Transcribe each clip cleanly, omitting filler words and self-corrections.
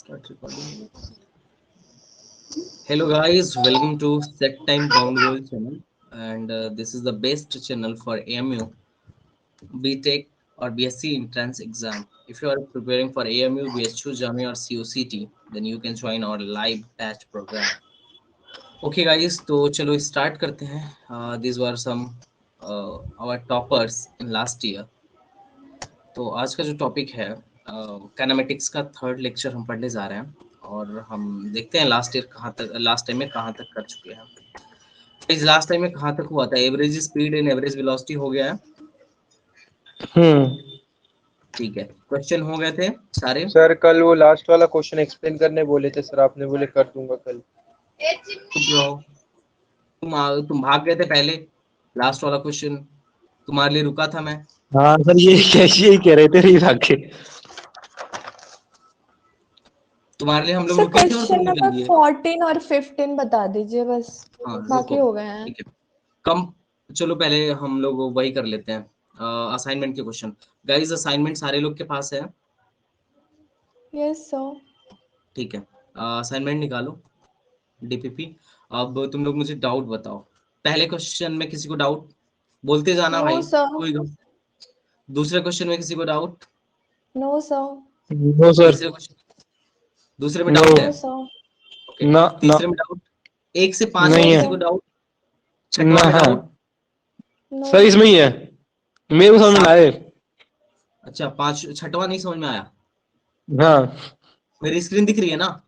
Start recording. Hello guys, welcome to Set Time Ground Goal channel, and this is the best channel for AMU, BTech or BSc entrance exam. If you are preparing for AMU, BSU, JAMI or COCT, then you can join our live batch program. Okay guys, तो चलो start करते हैं. These were some our toppers in last year. तो आज का जो topic है kinematics का थर्ड लेक्चर हम पढ़ने जा रहे हैं और हम देखते हैं लास्ट टाइम में कहाँ तक कर चुके हैं. इस लास्ट टाइम में कहाँ तक हुआ था? Average speed and average velocity हो गया है. ठीक है, क्वेश्चन हो गए थे सारे. सर कल वो लास्ट वाला क्वेश्चन एक्सप्लेन करने बोले थे सर, आपने बोले कर दूंगा कल. तुम भाग गए थे पहले. लास्ट वाला क्वेश्चन तुम्हारे लिए रुका था मैं. हाँ सर, ये कैसे ही कह रहे थे री भाग के. तुम्हारे लिए हम लोग सर रुके थे और क्वेश्चन तुम निकल नंबर दिए. 14 और 15 बता दीजिए बस. हाँ, बाकी रुको. हो गए हैं. ठीक है, कम. चलो पहले हम लोग वही कर लेते हैं, असाइनमेंट के क्वेश्चन. गाइस, असाइनमेंट सारे लोग के पास है? Yes sir. ठीक है, असाइनमेंट निकालो डीपीपी. अब तुम लोग मुझे डाउट बताओ. पहले क्वेश्चन में किसी को डाउट? बोलते जाना भाई. No sir. कोई दूसरे क्वेश्चन में किसी को doubt? No sir. No sir. दूसरे में No. डाउट है? No sir. ओके. ना तीसरे में डाउट? 1 से 5 में नहीं है. किसी को डाउट? छठवां ना में हाँ डाउट? नो. सर, इसमें ही है. मेरे को समझ में आए. अच्छा, 5 छठवां नहीं समझ में आया. हाँ मेरी स्क्रीन दिख रही है ना?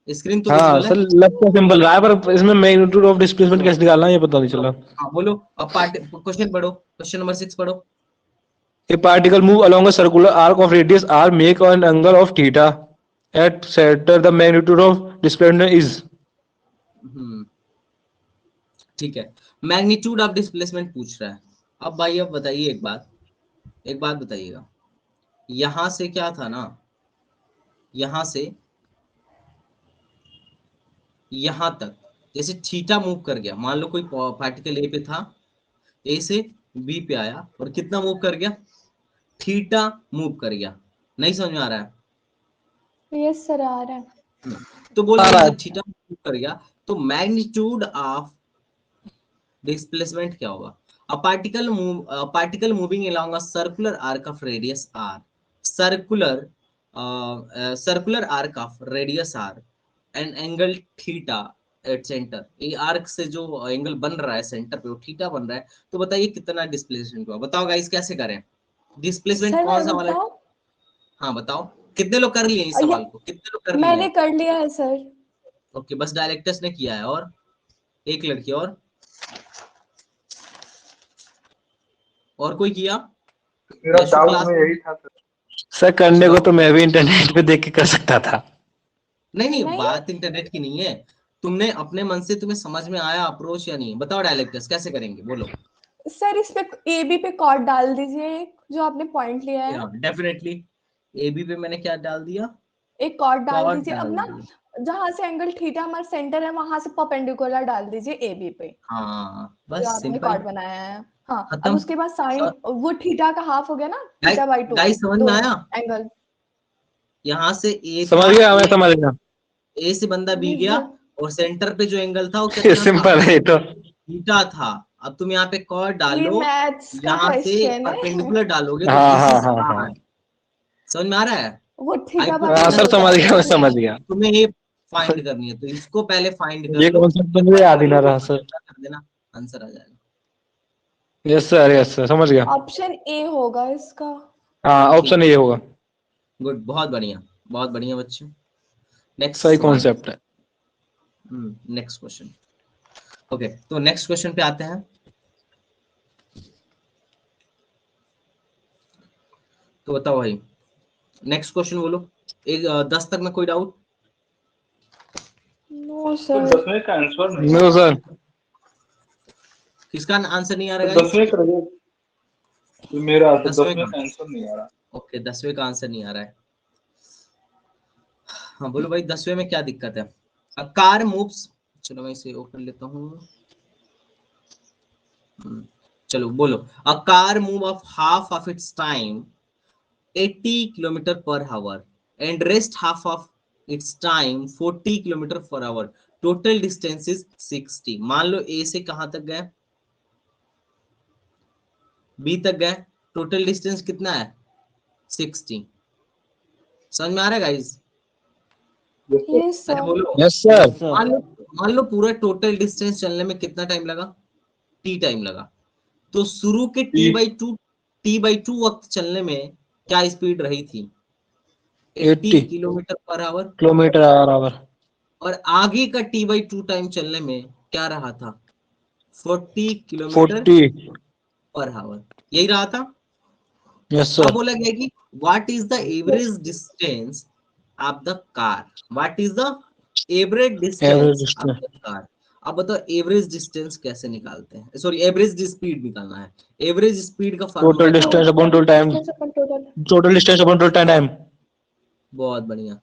स्क्रीन तो हाँ विजुअल सर, है. लगता सिंपल रहा है पर इसमें मैग्नीट्यूड ऑफ डिस्प्लेसमेंट कैसे निकालना है ये पता नहीं चला. हाँ बोलो. अब क्वेश्चन पढ़ो. क्वेश्चन नंबर 6 पढ़ो. A particle move along a circular arc of radius r make an angle of theta at center. The magnitude of displacement is. ठीक है, मैग्नीट्यूड ऑफ डिस्प्लेसमेंट पूछ रहा है. अब भाई अब बताइए एक बात बताइएगा. यहां से क्या था ना, यहां से यहां तक जैसे थीटा मूव कर गया. मान लो कोई पार्टिकल ए पे था, ए से बी पे आया और कितना मूव कर गया? थीटा मूव कर गया. नहीं समझ में आ रहा है? यस सर आ रहा है. तो बोल रहे हैं थीटा मूव कर गया तो मैग्नीट्यूड ऑफ डिस्प्लेसमेंट क्या होगा? A particle moving along a circular arc of radius r, circular arc of radius r and angle theta at center. ये आर्क से जो एंगल बन रहा है सेंटर पे वो थीटा बन रहा है. तो बताइए कितना डिस्प्लेसमेंट हुआ? बताओ गाइस, कैसे करें? डिस्प्लेसमेंट सर कौन सा मैं वाला है? बताऊं? हाँ बताओ. कितने लोग कर लिए इस सवाल को? कितने लोग कर लिए? मैंने कर लिया है सर. ओके, बस डायरेक्टर्स ने किया है और एक लड़की और कोई किया? मेरा डाउट में यही था सर करने को तो मैं भी इंटरनेट पे देख के कर सकता था. नहीं, बात इंटरनेट की नहीं है. तुमने अपने मन से, तुम्हें समझ में आया अप्रोच या नहीं? बताओ डायरेक्टर्स कैसे करेंगे, बोलो. सर इस पे एबी पे कॉर्ड डाल दीजिए जो आपने पॉइंट लिया है. डेफिनेटली. एबी पे मैंने क्या डाल दिया? एक कॉर्ड डाल कॉर्ड दीजिए. अब डाल ना जहां से एंगल थीटा हमारा सेंटर है वहां से परपेंडिकुलर डाल दीजिए एबी पे. हाँ जो बस आपने सिंपल. कॉर्ड बनाया है. हाँ, अब खत्म. उसके बाद साइन वो थीटा का हाफ हो गया ना, थीटा बाई 2. गाइस समझ में आया? एंगल यहाँ से ए समझ गया, मैं समझ गया. ए से बंदा बी गया और सेंटर पे जो एंगल था वो कितना था? सिंपल है तो. थीटा था. अब तुम यहाँ पे कॉर्ड डालो, मैथ्स का यहाँ से क्वेश्चन है. परपेंडिकुलर डालोगे तो हाँ. समझ में आ रहा है? वो थीटा हाँ सर, समझ गया, मैं समझ गया. तुम्हें ये फाइंड करनी है तो इसको पहले फाइंड कर ये लो. कॉन्सेप्ट तो मुझे याद ही ना रहा सर. कर देना, आंसर आ जाएगा. यस सर, समझ गया. ऑप्शन ए होगा इसका. हाँ, ऑप्शन ये होगा. गुड, बहुत बढ़िया बच्चे. नेक्स्ट सही कॉन्सेप्ट है. Next question. ओके, तो नेक्स्ट क्वेश्चन पे आते हैं. तो बताओ भाई, नेक्स्ट क्वेश्चन बोलो. 10 तक में कोई डाउट? No sir. 10वें का आंसर नहीं. No sir. किसका आंसर नहीं आ रहा है? 10वें का मेरा 10वें का आंसर नहीं आ रहा. ओके, 10वें का आंसर नहीं आ रहा है. हाँ बोलो भाई, 10वें में क्या दिक्कत है? A car moves. चलो मैं इसे ओपन लेता हूँ. चलो बोलो. A car move of half of its time 80 kilometre per our and rest half of its time 40 kilometre per our, total distance is 60। मान लो ए से कहां तक गए, बी तक गए, टोटल डिस्टेंस कितना है 60। समझ में आ रहा है गाइस? यस अरे सर। बोलो। Yes sir. मान लो पूरा टोटल डिस्टेंस चलने में कितना टाइम लगा, टी टाइम लगा। तो शुरू के t/2 वक्त चलने में क्या स्पीड रही थी, 80 80 kilometre per our. Kilometre our. और आगे का t/2 टाइम चलने में क्या रहा था, 40 किलोमीटर 40। पर आवर, यही रहा था। यस अब सर। बोला गया कि what is the average distance of the car, what is the average average distance of distance. The car. अब बताओ एवरेज डिस्टेंस कैसे निकालते हैं, सॉरी एवरेज स्पीड निकालना है। एवरेज स्पीड का फार्मूला टोटल क्या डिस्टेंस होता है? Upon total time. Total distance upon total time. बहुत बढ़िया,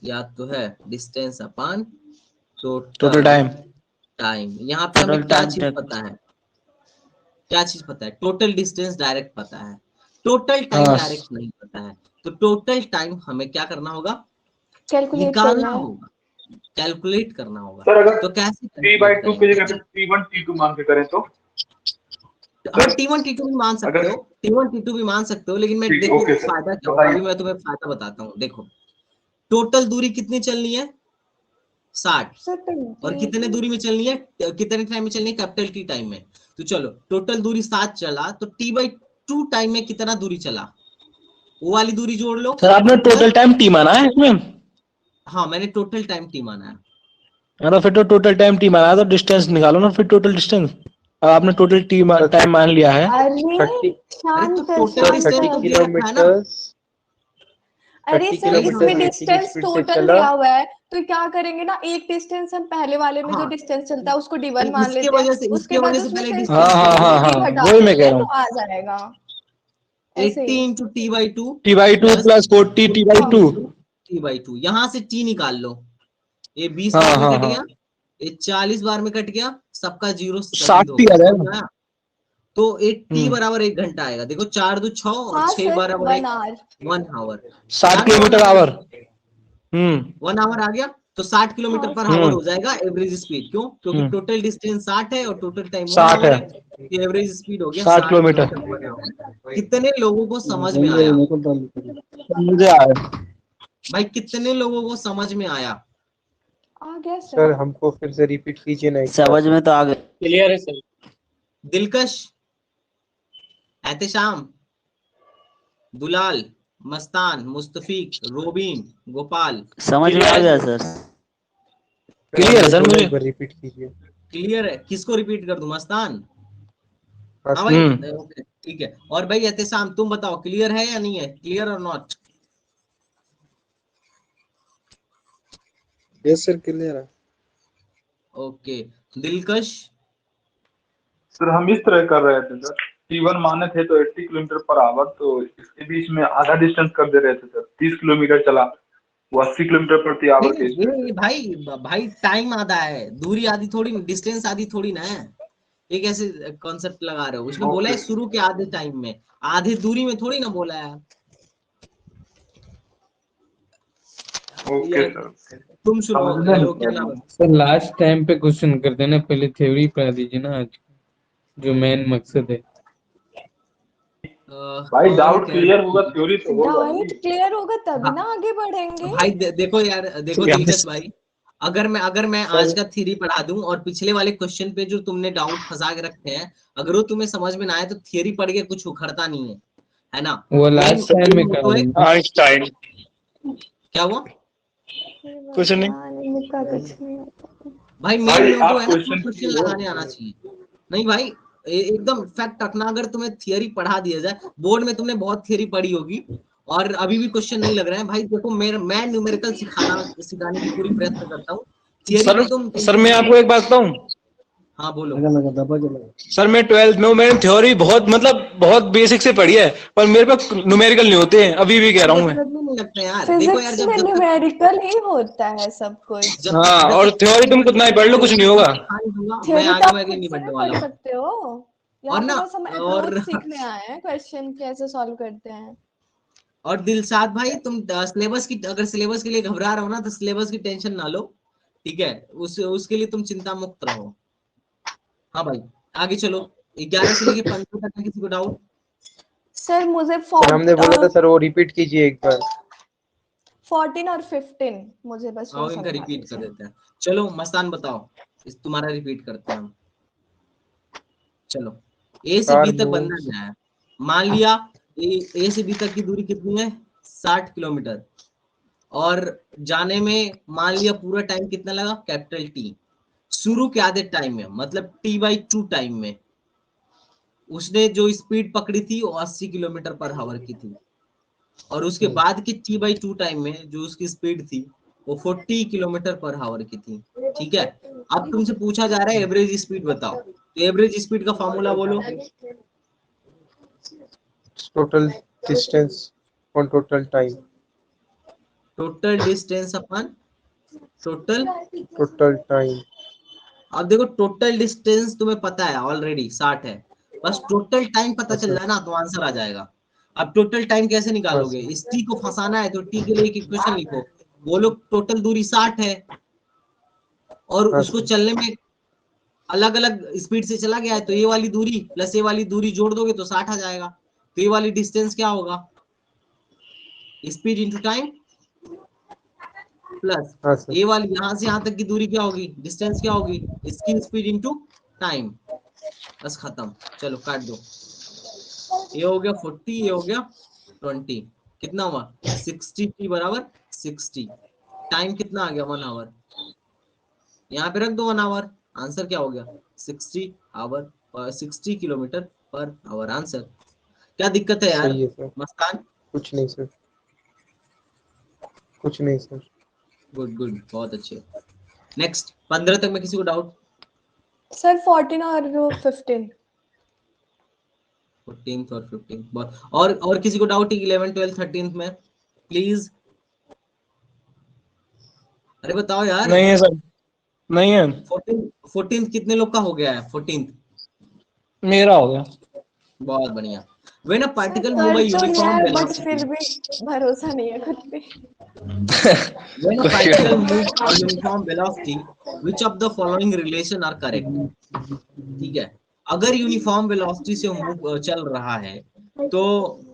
याद तो है, distance upon total total time. Time. यहाँ पे हमें टोटल क्या टाइम चीज टेक। पता है, क्या चीज पता है, टोटल डिस्टेंस डायरेक्ट पता है, टोटल टाइम हाँ। डायरेक्ट नहीं पता है। तो टोटल टाइम हमें क्या करना होगा, कैलकुलेट निकालना करना है। होगा, कैलकुलेट करना होगा। सर अगर तो कैसे t/2 कैलकुलेट की जगह पे करेंगे? t1 t2 मान के करें तो हाँ T1 T2 भी मान सकते अगर हो, T1 T2 भी मान सकते हो, लेकिन मैं ठीक है, देखो ओके सर, फायदा क्या होगा, बताइए। अभी मैं तुम्हें फायदा बताता हूँ। देखो टोटल दूरी कितनी चलनी है, 60, और कितने दूरी में चलनी है, कितने टाइम में चलनी है, कैपिटल टी टाइम में। तो चलो टोटल दूरी 7 चला, तो t/2 टाइम में कितना दूरी चला, वो वाली दूरी जोड़ लो। सर आपने टोटल टाइम टी माना है इसमें? हाँ मैंने टोटल टाइम टी माना है। अरे फिर तो टोटल टाइम टी माना है तो डिस्टेंस निकालो ना फिर टोटल डिस्टेंस। अब आपने टोटल टाइम मान लिया है। अरे 30 अरे तो शांत टोटल सर डिस्टेंस 30 तो शांत। दे रखा है ना। किलोमीटर अरे 30 सर यही इसमें समझ किलोमीटर 80 की डिस्टेंस स्पीड से टोटल चला। दिया हुआ है, तो क्या करेंगे ना, एक डिस्टेंस हम पहले वाले में जो हाँ डिस्टेंस चलता है उसको d1 मान इसके लेते हैं, वजह से, उसके बाद उसमें पहले से हाँ डिस्टेंस हाँ हाँ हाँ 80 घटा वही मैं देते कह हैं रहा तो हूँ। आ जाएगा ऐसे 80 ही। Into t/2 t/2 plus plus 40 t/2। t/2, यहाँ से t निकाल लो, ये 20 हाँ बार में हाँ कट हाँ गया, ये 40 बार में कट गया, सबका जीरो 60 शहीद हो टी गया, आ समझ जाएगा। में आया? तो एक t हम्म। बराबर 1 घंटा आएगा। देखो 4 2 6 और हाँ 6 सर बराबर 1 1 hour. 1 hour, 60 kilometre hour. 1 hour आ गया। तो 60 किलोमीटर हाँ पर सर। आवर हो जाएगा एवरेज स्पीड। क्यों? क्योंकि हम्म। टोटल डिस्टेंस 60 है और टोटल टाइम 1 60 आवर है। है। एवरेज स्पीड हो गया 60 60 किलोमीटर। Kilometre per our. कितने लोगों को समझ में आया मुझे आया। भाई, कितने लोगों को समझ में आया? आ गया सर सर। हमको फिर से रिपीट कीजिए ना एक बार। समझ में तो आ गए। क्लियर है सर। दिलकश, एहतेशाम, दुलाल, मस्तान, मुस्तफीक, रोबिन, गोपाल, समझ में आ गया सर। क्लियर है सर बोला मुझे। एक बार रिपीट कीजिए। क्लियर है? किसको रिपीट कर दूं, मस्तान? हाँ हाँ सर। भाई ओके ठीक है। और भाई एहतेशाम तुम बताओ क्लियर है या नहीं है, क्लियर और नॉट? यस सर क्लियर है। ओके दिलकश, सर हम इस तरह कर रहे थे सर, t1 माने थे तो 80 किलोमीटर पर आवर, तो इसके बीच में आधा डिस्टेंस कर दे रहे थे सर, 30 किलोमीटर चला, वो 80 किलोमीटर प्रति आवर के स्पीड नहीं से। भाई भाई टाइम आधा है, दूरी आधी थोड़ी, डिस्टेंस आधी थोड़ी ना है। एक ऐसे कॉन्सेप्ट लगा रहे हो, उसने बोला है ओके शुरू के आधे टाइम में, आधे दूरी में थोड़ी ना बोला है। ओके यार सर। तुम सुनो, समझने में क्या नाम है? सर लास्ट टाइम पे क्वेश्चन कर देना, पहले थ्योरी पढ़ा दीजिए ना आज, जो मेन मकसद है। भाई कौन डाउट कह क्लियर होगा, रहा थ्योरी तो होगा डाउट ही। क्लियर होगा तभी हाँ, ना आगे बढ़ेंगे। भाई देखो यार, देखो दिलकश भाई, अगर मैं आज का थ्योरी पढ़ा दूं और पिछले वाले क्वेश्चन पे जो तुमने डाउट फंसा के रखे हैं, अगर वो तुम्हें समझ में ना आए, तो थ्योरी पढ़ के कुछ उखड़ता नहीं है ना? वो मेन लास्ट टाइम में मोटो कर है। देंगे। आइंस्टाइन। क्या हुआ कुछ नहीं। भगवान, इनका कुछ नहीं होता। भाई? मेन भाई मोटो आप है ना, क्वेश्चन क्वेश्चन की लगाने आना चाहिए। नहीं भाई, एकदम फैक्ट रखना। अगर तुम्हें थियरी पढ़ा दिया जाए, बोर्ड में तुमने बहुत थियरी पढ़ी होगी और अभी भी क्वेश्चन नहीं लग रहा है, भाई देखो मैं न्यूमेरिकल सिखाने की पूरी प्रयत्न करता हूँ। थियरी सर पे तुम सर मैं आपको एक बात बताऊं। हाँ बोलो। सर मैं 12th में हूं, मैंने थ्योरी बहुत बेसिक से पढ़ी है, पर मेरे पास न्यूमेरिकल नहीं होते हैं, अभी भी कह रहा हूँ मैं। मतलब नहीं लगता यार, देखो यार, फिजिक्स में जब तक न्यूमेरिकल ही होता है सब कुछ। हाँ, और थ्योरी तुम कितना ही पढ़ लो कुछ नहीं होगा। मैं थ्योरी तो आगे आप वागे खुद नहीं से बढ़ने भी वाला पढ़ हूँ। सकते हो। यहाँ और पे ना बस हम और अप्रोच सीखने आए हैं, क्वेश्चन कैसे सॉल्व करते हैं। और दिलशाद भाई तुम सिलेबस की, अगर सिलेबस के लिए घबरा रहे हो ना तो सिलेबस की टेंशन ना लो, ठीक है, उसके लिए तुम चिंता मुक्त रहो। हाँ भाई आगे चलो, 11 से लेके 15 तक किसी को डाउट? सर मुझे सर हमने बोला था सर, वो रिपीट कीजिए एक बार। 14 और 15 मुझे बस वो आओ इनका समझा रिपीट कर दीजिए। देते हैं। चलो मस्तान बताओ, इस तुम्हारा रिपीट करते हैं हम। चलो ए से बी कार तक मूव। बंदा गया है, मान लिया ए से बी तक की दूरी कितनी है, 60 किलोमीटर, और जाने में मान लिया पूरा टाइम कितना लगा, कैपिटल टी। शुरू के आधे टाइम में, मतलब t/2 टाइम में उसने जो स्पीड पकड़ी थी वो 80 किलोमीटर पर आवर की थी, और उसके बाद की t/2 टाइम में जो उसकी स्पीड थी वो 40 किलोमीटर पर आवर की थी। ठीक है, अब तुमसे पूछा जा रहा है एवरेज स्पीड बताओ, तो एवरेज स्पीड का फॉर्मूला बोलो। Total distance on total time. Total distance upon total, total time. अब देखो टोटल डिस्टेंस तुम्हें पता है ऑलरेडी 60 है, बस टोटल टाइम पता चल अच्छा। जाए ना तो आंसर आ जाएगा। अब टोटल टाइम कैसे निकालोगे, अच्छा। इस टी को फंसाना है तो टी के लिए एक इक्वेशन लिखो, बोलो टोटल दूरी 60 है और उसको अच्छा। चलने में अलग अलग स्पीड से चला गया है, तो ये वाली दूरी प्लस ये वाली दूरी जोड़ दोगे तो 60 आ जाएगा। तो ये वाली डिस्टेंस क्या होगा, स्पीड इंटू टाइम, प्लस हाँ सर। ये वाली यहां से यहां तक की दूरी क्या होगी, डिस्टेंस क्या होगी, इसकी स्पीड इंटू टाइम, बस खत्म। चलो काट दो, ये हो गया 40, ये हो गया 20, कितना हुआ 60 t बराबर 60, टाइम कितना आ गया 1 आवर, यहाँ पे रख दो 1 आवर, आंसर क्या हो गया 60 hour, 60 kilometre per hour answer. क्या दिक्कत है यार सही है सर। मस्तान? कुछ नहीं सर, कुछ नहीं सर। गुड गुड, बहुत अच्छे। नेक्स्ट 15 तक में किसी को डाउट? सर 14 और 15। 14th और 15th बहुत, और किसी को डाउट 11 12 13th में प्लीज? अरे बताओ यार। नहीं है सर, नहीं है। 14th कितने लोग का हो गया है 14th? मेरा हो गया। बहुत बढ़िया। When a sir particle move a कर तो लिया यूनिफॉर्म है बट वेलोसिटी, फिर भी भरोसा नहीं है खुद पे। व्हेन अ कोई पार्टिकल बात move a uniform velocity which of the following relation are correct? ठीक है, अगर यूनिफॉर्म वेलोसिटी से मूव चल रहा है तो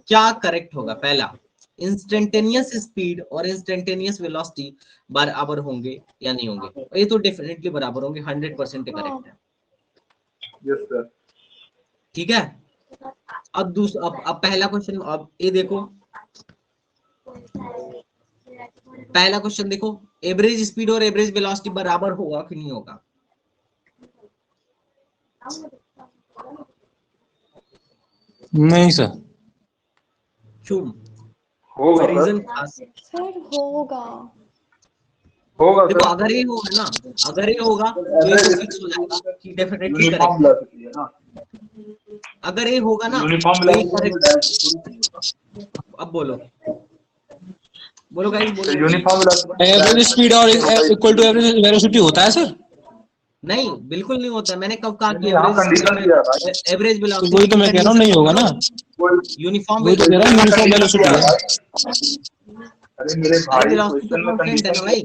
क्या करेक्ट होगा? पहला, इंस्टेंटेनियस स्पीड और इंस्टेंटेनियस वेलोसिटी बराबर होंगे या नहीं होंगे? ये तो डेफिनेटली बराबर होंगे, 100% हाँ करेक्ट है। Yes sir. ठीक है, अब दूसरा, अब पहला क्वेश्चन, अब ये देखो, पहला क्वेश्चन देखो, एवरेज स्पीड और एवरेज वेलोसिटी बराबर होगा कि नहीं होगा? नहीं सर। क्यों? होगा कोई सर, रीजन खास? सर होगा। होगा देखो सर। अगर ये होगा ना, अगर ये होगा तो ये तो फिक्स हो जाएगा कि डेफिनेटली यूनिफॉर्म करेक्ट है। वेलोसिटी है ना, अगर ये होगा ना यूनिफॉर्म तो ये वेलोसिटी करेक्ट। अब बोलो, बोलो गाइस, बोलो तो बोलो। यूनिफॉर्म वेलोसिटी एवरेज स्पीड और इक्वल टू एवरेज वेलोसिटी होता है सर? नहीं बिल्कुल नहीं होता, मैंने कब कहा कि यहाँ एवरेज स्पीड कंडीशन में दिया है भाई, एवरेज तो वेलोसिटी वही तो की मैं कह रहा हूँ, कंडीशन नहीं होगा बोलो, ना। कोई यूनिफॉर्म वही तो कह रहा हूँ, क्वेश्चन में यूनिफॉर्म कंडीशन वेलोसिटी दिया है है। भाई। अरे मेरे अरे भाई वेलोसिटी तो क्वेश्चन में कांस्टेंट है कंडीशन ना दिया भाई,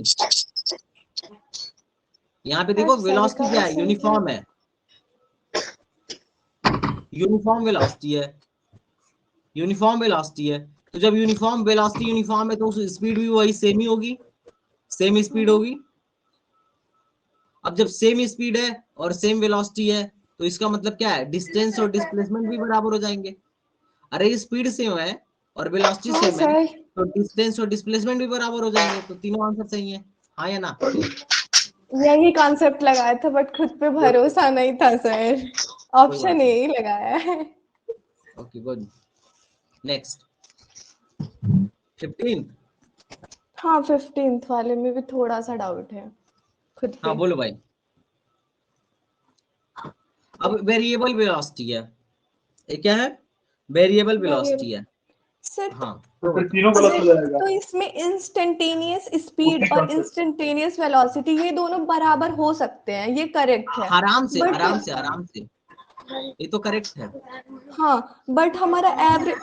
यहाँ पे सर देखो सर वेलोसिटी का क्या भी है, सही है। यूनिफॉर्म है, यूनिफॉर्म वेलोसिटी है, यूनिफॉर्म वेलोसिटी है। तो जब यूनिफॉर्म वेलोसिटी यूनिफॉर्म है तो स्पीड भी वही सेम ही होगी, सेम स्पीड होगी। अब जब सेम स्पीड है और सेम वेलोसिटी है तो इसका मतलब क्या है, डिस्टेंस और डिस्प्लेसमेंट भी बराबर हो जाएंगे। अरे स्पीड सेम है और वेलोसिटी हाँ सेम है सर, तो डिस्टेंस और डिस्प्लेसमेंट भी बराबर हो जाएंगे, तो तीनों आंसर सही है, हाँ या ना? यही कॉन्सेप्ट लगाया था बट खुद पे भरोसा नहीं था सर, कोई बात ऑप्शन नहीं, यही लगाया है। Okay good. Next 15th। हाँ 15th वाले में भी थोड़ा सा डाउट है खुद हाँ पे। बोलो भाई। अब वेरिएबल वेलोसिटी है, ये क्या है, वेरिएबल वेलोसिटी है। सर हाँ तो फिर तीनों गलत हो जाएगा, तो इसमें इंस्टेंटेनियस स्पीड उसी और कॉन्सेप्ट। इंस्टेंटेनियस वेलोसिटी ये दोनों बराबर हो सकते हैं, ये करेक्ट है। आराम से बट आराम से आराम से, ये तो करेक्ट है। हाँ बट हमारा एवरेज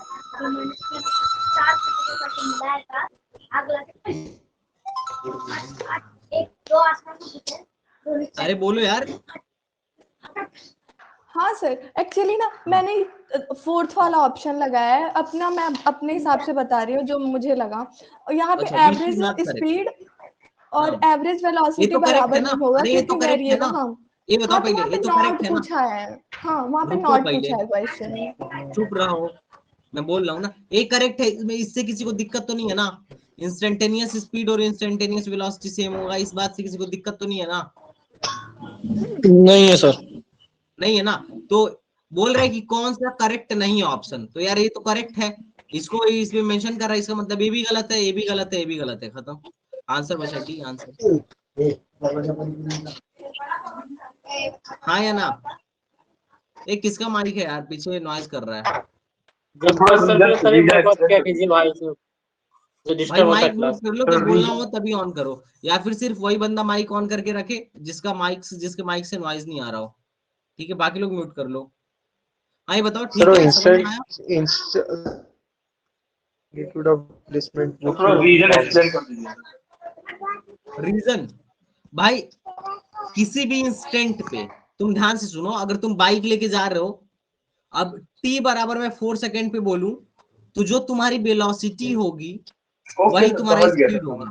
अरे बोलो यार। हाँ सर, एक्चुअली ना मैंने फोर्थ वाला ऑप्शन लगाया है अपना, मैं अपने हिसाब से बता रही हूँ जो मुझे लगा। और यहाँ पे अच्छा, which is average not correct. Speed और हाँ, एवरेज ये वेलोसिटी तो करेक्ट है बराबर ना? नहीं होगा अरे ये तो क्योंकि करेक्ट है वेरिएबल। ना? हाँ ये बताओ हाँ, तो पहले, वहाँ ये पे तो नॉट करेक्ट है ना? पूछा है। हाँ, वहाँ पे रुको नॉट पहले, पूछा है क्वेश्चन। चुप रहो। मैं बोल रहा हूँ ना, ये करेक्ट है, इसमें इससे किसी को दिक्कत तो नहीं है ना? इंस्टेंटेनियस स्पीड और इंस्टेंटेनियस वेलोसिटी सेम होगा, इस बात से किसी को दिक्कत तो नहीं है ना? नहीं है सर। नहीं है ना? तो बोल रहे हैं कि कौन सा करेक्ट नहीं है ऑप्शन, तो यार ये तो करेक्ट है, इसको इसमें मेंशन कर रहा है, इसका मतलब ये भी गलत है, ये भी गलत है, ये भी गलत है, खत्म। आंसर बचा डी आंसर। हाँ या ना? ये किसका माइक है यार, पीछे नॉइज कर रहा है? तो थोड़ा सा just reason explain कर भाई माइक म्यूट कर लो, जब बोलना हो तभी ऑन करो, या फिर सिर्फ वही बंदा माइक ऑन करके रखे जिसके माइक से नॉइज नहीं आ रहा हो, ठीक है? बाकी लोग म्यूट कर लो। हाँ ये बताओ, ठीक सर है, समझ में आया? मैग्नीट्यूड ऑफ डिस्प्लेसमेंट तो थोड़ा रीजन एक्सप्लेन कर दीजिए। रीजन भाई, किसी भी इंस्टेंट पे, तुम ध्यान से सुनो, अगर तुम बाइक लेके जा रहे हो, अब t बराबर मैं 4 सेकेंड पे बोलूं, तो जो तुम्हारी वेलोसिटी होगी वही तुम्हारा स्पीड होगा।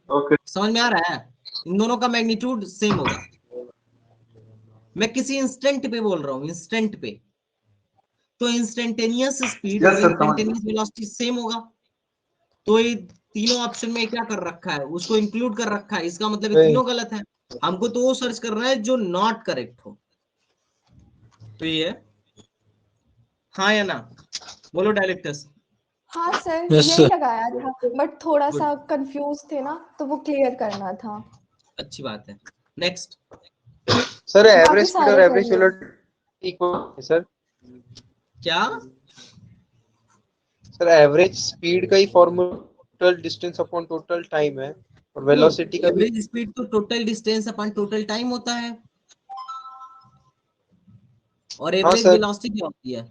ओके समझ में आ रहा है? इन दोनों का मैग्नीट्यूड सेम होगा। मैं किसी इंस्टेंट पे बोल रहा हूँ, इंस्टेंट पे, तो इंस्टेंटेनियस स्पीड और यस सर, समझ इंस्टेंटेनियस वेलोसिटी सेम होगा। तो ये तीनों ऑप्शन में क्या कर रखा है, उसको इंक्लूड कर रखा है, इसका मतलब ये तीनों गलत है। हमको तो वो सर्च करना है जो नॉट करेक्ट हो। तो ये है, हाँ या ना? बोलो डायरेक्टर्स। हाँ सर, Yes, यही sir. लगाया था, बट थोड़ा सा कंफ्यूज थे ना, तो वो क्लियर करना था। अच्छी बात है। नेक्स्ट। सर बाकी एवरेज स्पीड और सारे एवरेज कर लिए। वेलोसिटी इक्वल है सर। क्या? सर एवरेज स्पीड का ही formula total distance upon total time है, और वेलोसिटी का भी। एवरेज स्पीड तो total distance upon total time होता है, और हाँ एवरेज सर, वेलोसिटी क्या होती है?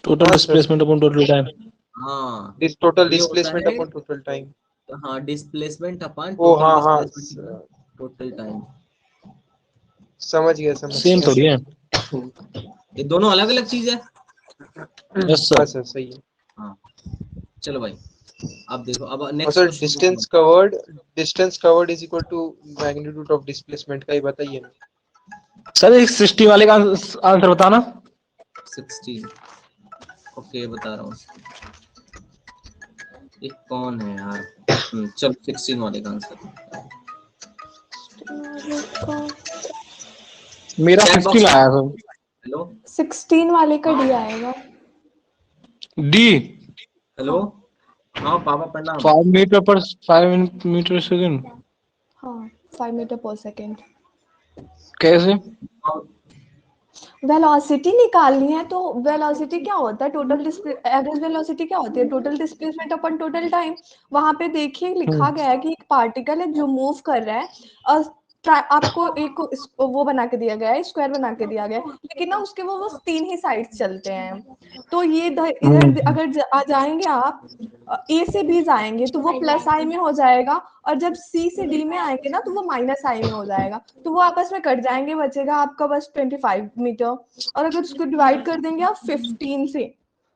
Total हाँ sir, displacement upon total time. हाँ, दिस टोटल ये होता डिस्प्लेसमेंट है, अपॉन टोटल टाइम। हाँ, डिस्प्लेसमेंट अपन ओ टोटल हाँ हाँ, डिस्प्लेसमेंट टोटल टाइम। समझ गया समझ Same गया। थोड़ी है। ये दोनों अलग अलग चीज है। Yes, sir. हाँ सर, सही है। हाँ, चलो भाई, अब देखो, अब और next sir question. Distance covered is equal to magnitude of displacement का ही बताइए ना। सर एक 60 वाले का आंसर बताना। 16। ओके, बता रहा हूँ। ये कौन है यार? चलो 16 वाले का आंसर। मेरा Chat box 15 में- आया सर। हेलो 16 वाले का डी आएगा। डी हेलो, हाँ पापा प्रणाम। 5 मीटर पर 5 मीटर सेकंड। हाँ, 5 मीटर पर सेकेंड। कैसे? वेलोसिटी निकालनी है, तो वेलोसिटी क्या होता है, टोटल एवरेज वेलोसिटी क्या होती है, टोटल डिस्प्लेसमेंट अपन टोटल टाइम। वहां पे देखिए लिखा गया है कि एक पार्टिकल है जो मूव कर रहा है, और आपको एक वो बना के दिया गया है, स्क्वायर बना के दिया गया है, लेकिन ना उसके वो 3 ही साइड्स चलते हैं। तो ये इधर अगर आ जाएंगे आप, ए से बी जाएंगे तो वो प्लस आई में हो जाएगा, और जब सी से डी में आएंगे ना तो वो माइनस आई में हो जाएगा, तो वो आपस में कट जाएंगे, बचेगा आपका बस 25 मीटर। और अगर उसको डिवाइड कर देंगे आप 15 से,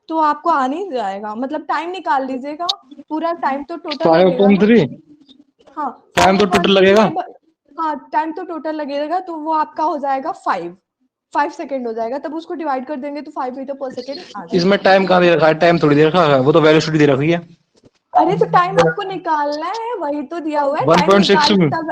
तो आपको आ नहीं जाएगा, मतलब टाइम निकाल लीजिएगा, पूरा टाइम तो टोटल लगेगा ना। 5.3 हाँ, टाइम तो टोटल लगेगा। हाँ, टाइम तो टोटल लगेगा, तो वो आपका हो जाएगा 5 सेकेंड हो जाएगा, तब उसको डिवाइड कर देंगे तो 5 मीटर पर सेकेंड आ जाएगा। इसमें टाइम कहाँ दे रखा है? टाइम थोड़ी दे रखा है, वो तो वेलोसिटी दे रखी है। अरे तो टाइम आपको निकालना है, वही तो दिया हुआ है, टाइम 1.6 निकाल में। तब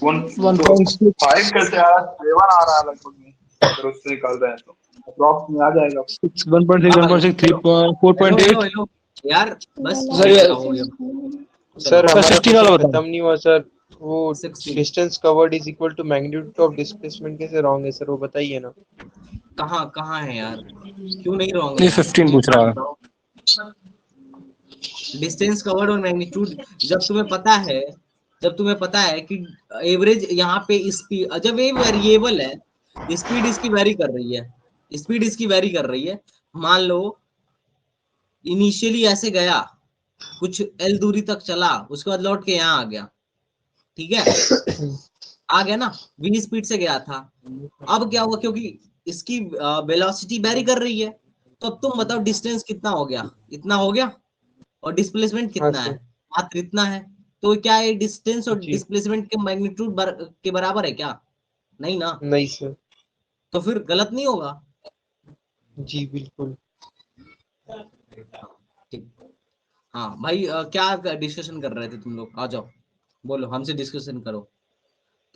1.6 5 कैसे आ रहा है, 7 आ रहा है लगभग में, अगर उससे निकाल रहे हैं तो अप्रॉक्स में आ जाएगा। 1.6 1.6 3 4.8 हेलो हेलो यार, बस सर, ये हो गया। सर सर, हमारा 16 वाला क्वेश्चन बताओ। खत्म नहीं हुआ सर। वो 16 distance covered is equal to magnitude of displacement कैसे रॉन्ग है सर, वो बताइए ना। कहाँ कहाँ है यार? क्यों नहीं रॉन्ग है ये यार? 15 पूछ रहा है। डिस्टेंस कवर्ड और मैग्नीट्यूड, जब तुम्हें पता है कि एवरेज यहाँ पे स्पीड, जब ये वेरिएबल है स्पीड इसकी वेरी कर रही है, स्पीड इसकी वेरी कर रही है। मान लो इनिशियली ऐसे गया, कुछ एल दूरी तक चला, उसके बाद लौट के यहाँ आ गया, ठीक है, आ गया ना, वी स्पीड से गया था। अब क्या हुआ, क्योंकि इसकी वेलोसिटी वेरी कर रही है, तो अब तुम बताओ डिस्टेंस कितना हो गया, इतना हो गया, और डिस्प्लेसमेंट हाँ कितना है, सर मात्र इतना है। तो क्या ये डिस्टेंस और जी डिस्प्लेसमेंट के मैग्नीट्यूड के बराबर है क्या? नहीं ना, नहीं सर तो फिर गलत नहीं होगा। जी बिल्कुल। ठीक, हाँ भाई, क्या डिस्कशन कर रहे थे तुम लोग? आ जाओ, बोलो, हमसे डिस्कशन करो।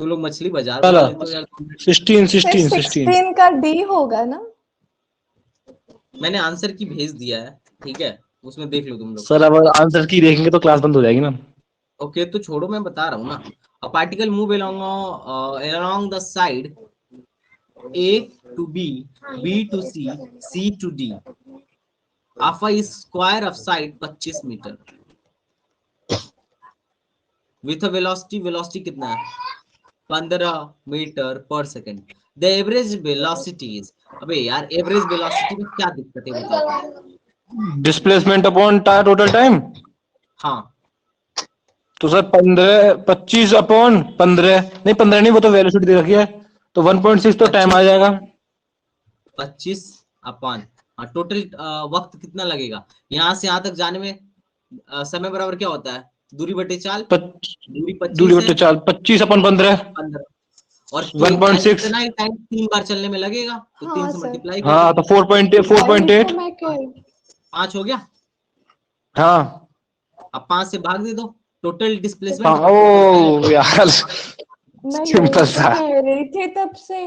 तुम लोग मछली बाजार चलो बना लेते हो यार। 16 फिर 16 16 16 का डी होगा ना? मैंने आंसर की भेज दिया है, ठीक है, उसमें देख लो तुम लोग। सर अब आंसर की देखेंगे तो क्लास बंद हो जाएगी ना। ओके, तो छोड़ो, मैं बता रहा हूँ ना। A particle move along the side A to B, B to C, C to D of a square of side 25 metre with a velocity कितना है? 15 metre per second. The average velocity is, अबे यार average velocity में क्या दिक्कत है बताओ? Displacement upon total time, हाँ, तो सर 15 25 अपॉन 15, नहीं 15 नहीं, वो तो वेलोसिटी दे रखी है, तो 1.6 तो टाइम 25 आ जाएगा। 25 अपान, हाँ, टोटल वक्त कितना लगेगा यहाँ से यहाँ तक जाने में? समय बराबर क्या होता है? दूरी बटे चाल, दूरी दूरी 25 है, बटे 4, 25 अपॉन 15, 15, और 1.6। इतना ही टाइम 3 बार चलने में लगेगा, तो 3 हाँ से सर, मल्टीप्लाई कर हाँ दो। तो 4.8 वही 4.8 तो मैं कह रही हूँ। 5 हो गया, हाँ अब 5 से भाग दे दो, टोटल हाँ। डिस्प्लेसमेंट। ओ यार मैं सिंपल यही तो सा, कह रही थी तब से।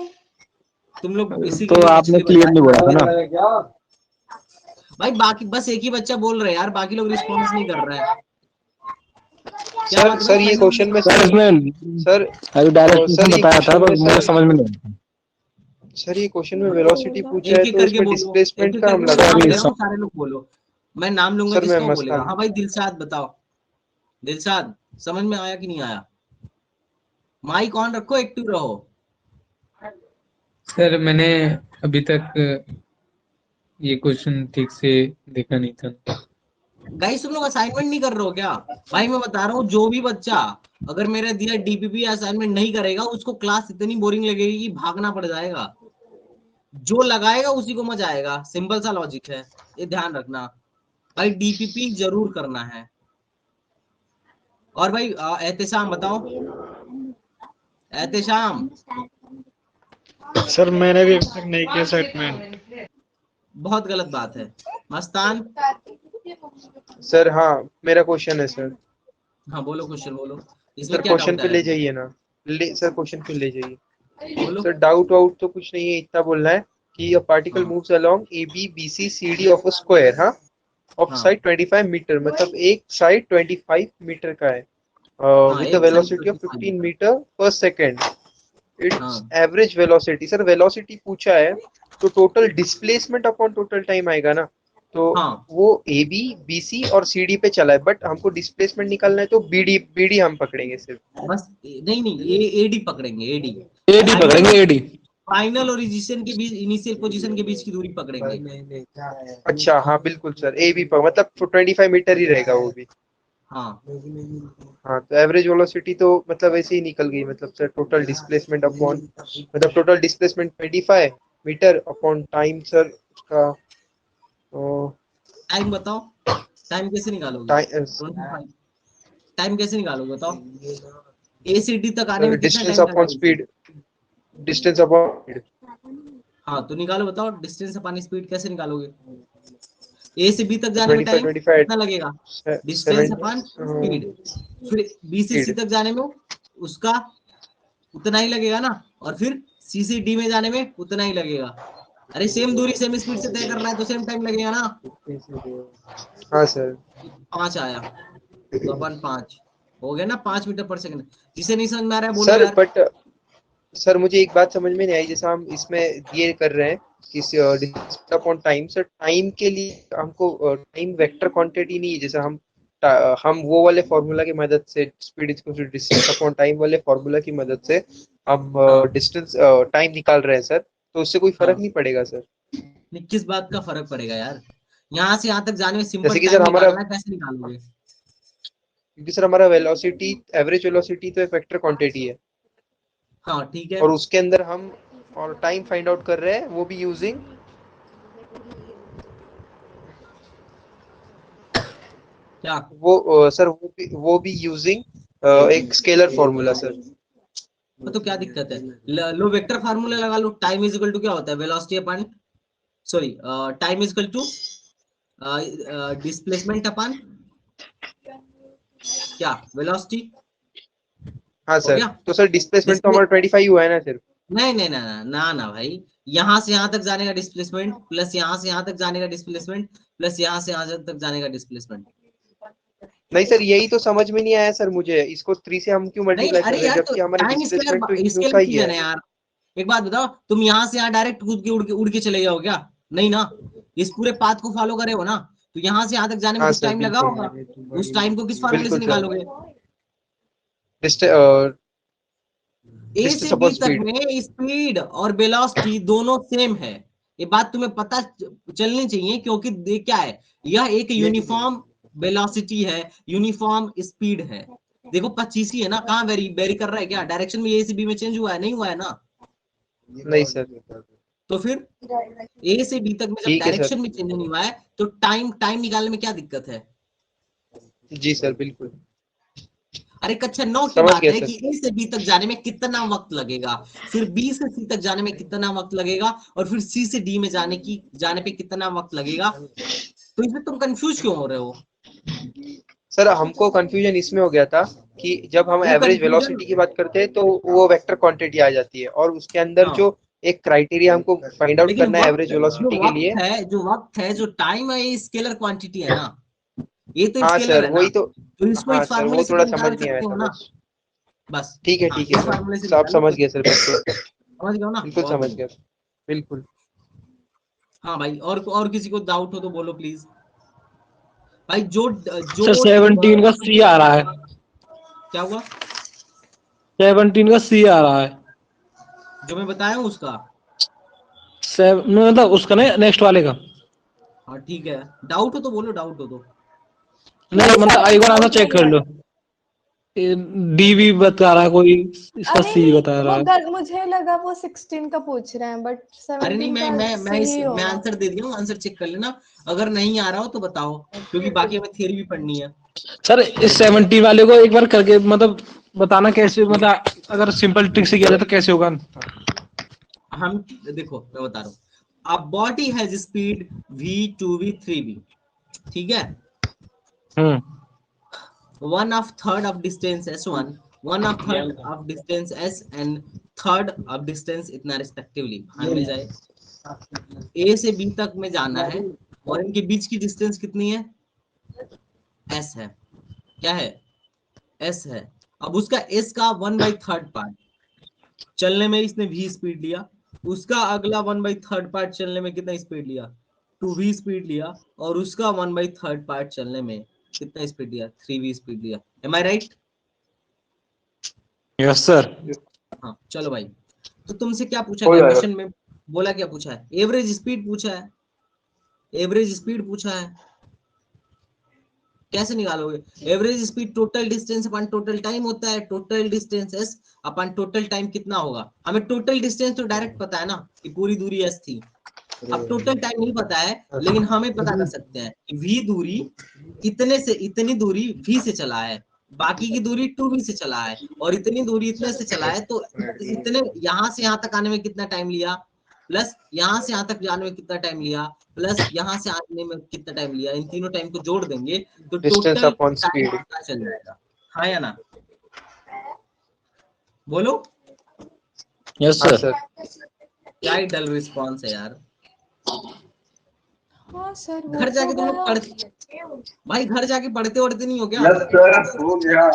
तुम लोग इसी के तो लिए आपने मछली क्लियर नहीं बोला बाजार। था ना। भाई बाकी बस एक ही बच्चा बोल रहा है यार, बाकी लोग रिस्पॉन्स नहीं कर रहे हैं। क्या सर बात है सर भाई, ये पहले क्वेश्चन में सर सर इसमें सर अभी डायरेक्ट सर ये बताया था क्वेश्चन पर में मुझे सर समझ में नहीं आया। सर ये क्वेश्चन में वेलोसिटी पूछा है एक एक तो करके इसमें बोलो, एक डिस्प्लेसमेंट एक का करके हम मैं लगा नाम अभी ले देंगे। रहा हूँ, सारे लोग बोलो, मैं नाम लूंगा सर मैं जिसका वो बोलेगा। मस्तान। हाँ भाई दिलशाद बताओ, दिलशाद समझ में आया कि नहीं आया? माइक ऑन रखो, एक्टिव रहो। सर मैंने अभी तक ये क्वेश्चन ठीक से देखा नहीं था। गाइस तुम लोग असाइनमेंट नहीं कर रहे हो क्या? भाई मैं बता रहा हूँ, जो भी बच्चा अगर मेरा दिया डीपीपी असाइनमेंट नहीं करेगा, उसको क्लास इतनी बोरिंग लगेगी कि भागना पड़ जाएगा। जो लगाएगा उसी को मजा आएगा, सिंपल सा लॉजिक है, ये ध्यान रखना। भाई डीपीपी जरूर करना है। और भाई एहतेशाम बताओ, एहतेशाम। सर मैंने भी अभी तक नहीं किया सेटमेंट। बहुत गलत बात है। मस्तान, सर हाँ मेरा क्वेश्चन है सर। हाँ बोलो, क्वेश्चन बोलो, इसमें सर क्या क्वेश्चन डाउट पे आया? ले जाइए ना। सर क्वेश्चन पे ले जाइए। बोलो। सर डाउट वाउट तो कुछ नहीं है, इतना बोलना है कि अ पार्टिकल हाँ moves along A B B C C D of a square, हाँ, ऑफ हाँ साइड 25 मीटर, मतलब एक साइड 25 मीटर का है, हाँ, विद द एक side velocity of 25 15 metre. Metre per second. It's हाँ एवरेज वेलोसिटी, सर वेलोसिटी पूछा है तो total displacement upon total time आएगा ना, तो हाँ, वो ए बी बी सी और सी डी पे चला है, बट हमको डिस्प्लेसमेंट निकालना है तो बी डी हम पकड़ेंगे सिर्फ। बस नहीं नहीं, एडी पकड़ेंगे, एडी। एडी फाइनल पकड़ेंगे, एडी। फाइनल और इनिशियल के बीच, इनिशियल पोजीशन के बीच की दूरी पकड़ेंगे। अच्छा हाँ बिल्कुल सर, ए बी पर मतलब 25 मीटर ही रहेगा वो भी। हाँ हाँ तो एवरेज वेलोसिटी तो मतलब ऐसे ही निकल गई, मतलब सर टोटल डिस्प्लेसमेंट अपॉन, मतलब total displacement 25 metre upon time sir उसका टाइम बताओ, टाइम कैसे निकालोगे? टाइम 25 टाइम कैसे निकालोगे बताओ? ए से डी तक आने में कितना डिस्टेंस टाइम अपॉन लगेगा? स्पीड, डिस्टेंस अपॉन हाँ तो निकालो, बताओ डिस्टेंस अपॉन स्पीड कैसे निकालोगे? ए से बी तक जाने में 25 टाइम 25 कितना लगेगा? Distance upon speed. फिर बी से सी स्पीड। तक जाने में उसका उतना ही लगेगा ना, और फिर सी से डी में जाने में उतना ही लगेगा। अरे सेम दूरी सेम स्पीड से तय कर रहा है तो सेम टाइम लगेगा ना। हाँ सर 5 आया तो अपन 5 हो गया ना, 5 मीटर पर सेकंड। जिसे नहीं समझ में आ रहा है बोलो सर यार। बट सर मुझे एक बात समझ में नहीं आई, जैसा हम इसमें ये कर रहे हैं कि अपॉन टाइम, सर टाइम के लिए हमको टाइम वेक्टर क्वांटिटी नहीं है, जैसा हम हम वो वाले फॉर्मूला की मदद से speed is equal to distance upon time वाले फॉर्मूला की मदद से हम हाँ डिस्टेंस टाइम निकाल रहे हैं सर, तो उससे कोई फर्क हाँ, नहीं पड़ेगा सर। नहीं किस बात का फर्क पड़ेगा यार? यहाँ से यहाँ तक जाने में सिंपल जैसे कि टाइम सर हमारा, निकालना है, कैसे निकालोगे? क्योंकि सर हमारा वेलोसिटी, एवरेज वेलोसिटी तो एक वेक्टर क्वांटिटी है, हाँ ठीक है। और उसके अंदर हम और टाइम फाइंड आउट कर रहे हैं, वो भी यूजिंग क्या? सर वो भी यूजिंग एक स्केलर फॉर्मूला सर। तो क्या दिक्कत है? लो वेक्टर फार्मूला लगा लो। टाइम इज इक्वल टू क्या होता है? Velocity upon, sorry, time is equal to displacement upon क्या? वेलोसिटी। हाँ हो सर, गया? तो सर डिस्प्लेसमेंट तो डिस्प्ले, हमारा 25 हुआ है ना सिर्फ। नहीं नहीं ना ना ना ना भाई, यहाँ से यहाँ तक जाने का डिस्प्लेसमेंट प्लस यहाँ से यहाँ तक जाने का डिस्प्लेसमेंट प्लस यहाँ से यहाँ तक जाने का डिस्प्लेसमेंट। नहीं सर, यही तो समझ में नहीं आया सर मुझे, इसको 3 से हम क्यों नहीं मल्टीप्लाई कर अरे रहे हैं यार, तो जबकि हमारा टाइम डिस्प्लेसमेंट तो स्क्वायर इतना ही चीज है है। ना यार। एक बात बताओ, तुम यहाँ से यहाँ डायरेक्ट कूद के उड़ के चले जाओ क्या? नहीं ना, इस पूरे पाथ को फॉलो करे हो ना, तो यहाँ से यहाँ तक जाने में हाँ कुछ सर टाइम लगा बिल्कुल, होगा। उस टाइम को किस फार्मूले से बिल्कुल सर। निकालोगे? ए डिस्टेंस से बी अपॉन तक स्पीड। में स्पीड और वेलोसिटी दोनों सेम है। ये बात तुम्हें पता चलनी चाहिए, क्योंकि क्या है, यह एक यूनिफॉर्म वेलोसिटी है, यूनिफॉर्म स्पीड है। देखो 25 ही है ना, कहाँ वेरी वेरी कर रहा है क्या? डायरेक्शन में ए से बी में चेंज हुआ है? नहीं हुआ है ना। नहीं सर। तो फिर ए से बी तक में जब ठीक है सर। डायरेक्शन में चेंज नहीं हुआ है, तो टाइम टाइम निकालने में क्या दिक्कत है? जी सर बिल्कुल। अरे कक्षा 9 की समझ बात गया है सर। कि ए से बी तक जाने में कितना वक्त लगेगा, फिर बी से सी तक जाने में कितना वक्त लगेगा, और फिर सी से डी में जाने पे कितना वक्त लगेगा। तो इसमें तुम कंफ्यूज क्यों हो रहे हो? सर हमको कंफ्यूजन इसमें हो गया था कि जब हम वो एवरेज कंफ्यूजन, वेलोसिटी की बात करते हैं तो वो वेक्टर क्वांटिटी आ जाती है, और उसके अंदर हाँ, जो एक क्राइटेरिया हमको फाइंड आउट लेकिन करना है एवरेज वेलोसिटी के लिए। वक्त है, जो टाइम है, ये स्केलर क्वांटिटी है ना, ये तो हाँ स्केलर सर है ना। वही तो। तो इसको हाँ इस सर फार्मूले वो से थोड़ा तो समझ निकाल नहीं आया सकते हो था ना। बस। बस, ठीक है हाँ, ठीक है इस सर, फार्मूले से सब निकालो, समझ कोई गया सर दिक्कत नहीं है। बिल्कुल। समझ गए हो ना? बिल्कुल बहुत समझ बढ़िया। गया बिल्कुल। हाँ भाई, और किसी को डाउट हो तो बोलो प्लीज। भाई जो सर जो 17 का सी आ रहा है, क्या हुआ? 17 का सी आ रहा है। जो मैं बताया हूँ उसका। मतलब उसका नहीं, नेक्स्ट वाले का। हाँ ठीक है, डाउट हो तो बोलो, डाउट हो तो। नहीं मतलब एक बार आंसर डाउट चेक नहीं कर है। लो। डी भी बता रहा है कोई, इसका अरे सी नहीं, बता रहा वो है। मुझे लगा वो 16 का पूछ रहे हैं, बट अरे नहीं, 17 का सही मैं होगा। आंसर दे दिया हूँ, आंसर चेक कर लेना। अगर नहीं आ रहा हो तो बताओ, क्योंकि बाकी हमें थियरी भी पढ़नी है। सर इस 17 वाले को एक बार करके मतलब बताना कैसे, मतलब अगर सिंपल ट्रिक से किया जाए तो कैसे होगा। हम देखो, मैं बता रहा हूँ। A body has speed v2v 3v, ठीक है। हम्म। one of third of distance s1, one of third of distance s and third of distance इतना respectively, हाँ मिल जाए। a से b तक में जाना है, और इनके बीच की डिस्टेंस कितनी है? s है। क्या है? s है। अब उसका s का 1/3 पार्ट चलने में इसने v स्पीड लिया, उसका अगला 1/3 पार्ट चलने में कितना स्पीड लिया? 2v स्पीड लिया, और उसका 1/3 पार्ट चलने में कितना स्पीड लिया? 3v स्पीड लिया। एम आई राइट? Yes sir. हाँ चलो भाई, तो तुमसे क्या पूछा हो गया जाएगा। क्वेश्चन में? बोला क्या पूछा है? एवरेज स्पीड पूछा है, एवरेज स्पीड पूछा है। कैसे निकालोगे? Average speed total distance upon total time होता है, टोटल डिस्टेंस एस अपन टोटल टाइम कितना होगा। हमें टोटल डिस्टेंस तो डायरेक्ट पता है ना कि पूरी दूरी एस थी। अब टोटल टाइम नहीं पता है, लेकिन हमें पता कर सकते हैं कि वी दूरी इतने से इतनी दूरी वी से चला है, बाकी की दूरी 2v से चला है, और इतनी दूरी इतने से चला है, तो इतने यहाँ से यहाँ तक आने में कितना टाइम लिया, प्लस यहाँ से यहाँ तक जाने में कितना टाइम लिया, प्लस यहाँ से आने में कितना टाइम लिया, इन तीनों टाइम को जोड़ देंगे तो distance total upon time speed. पता चल जाएगा। हाँ या ना? बोलो। यस हाँ सर। सर। क्या ही डल रिस्पॉन्स है यार। हाँ सर, वो घर तो जाके तुम लोग गया। पढ़ते, भाई घर जाके पढ़ते वढ़ते नहीं हो क्या? यस सर, हो गया।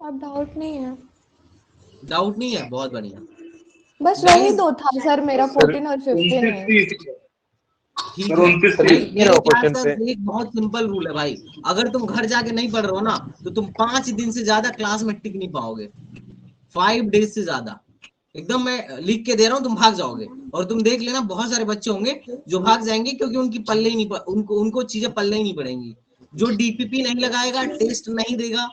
अब डाउट नहीं है, डाउट नहीं है, बहुत बढ़िया। बस वही Guys, दो था सर मेरा, 14 और 15 है। ठीक सर है 29 सर थी। ये ना क्वेश्चन पे एक बहुत सिंपल रूल है भाई, अगर तुम घर जाके नहीं पढ़ रहे हो ना तो तुम 5 दिन से ज्यादा क्लास में टिक नहीं पाओगे, 5 डेज से ज्यादा, एकदम मैं लिख के दे रहा हूँ, तुम भाग जाओगे। और तुम देख लेना बहुत सारे बच्चे होंगे जो भाग जाएंगे क्योंकि उनकी पल्ले ही नहीं उनको चीजें पल्ले ही नहीं पड़ेंगी। जो डीपीपी नहीं लगाएगा, टेस्ट नहीं देगा,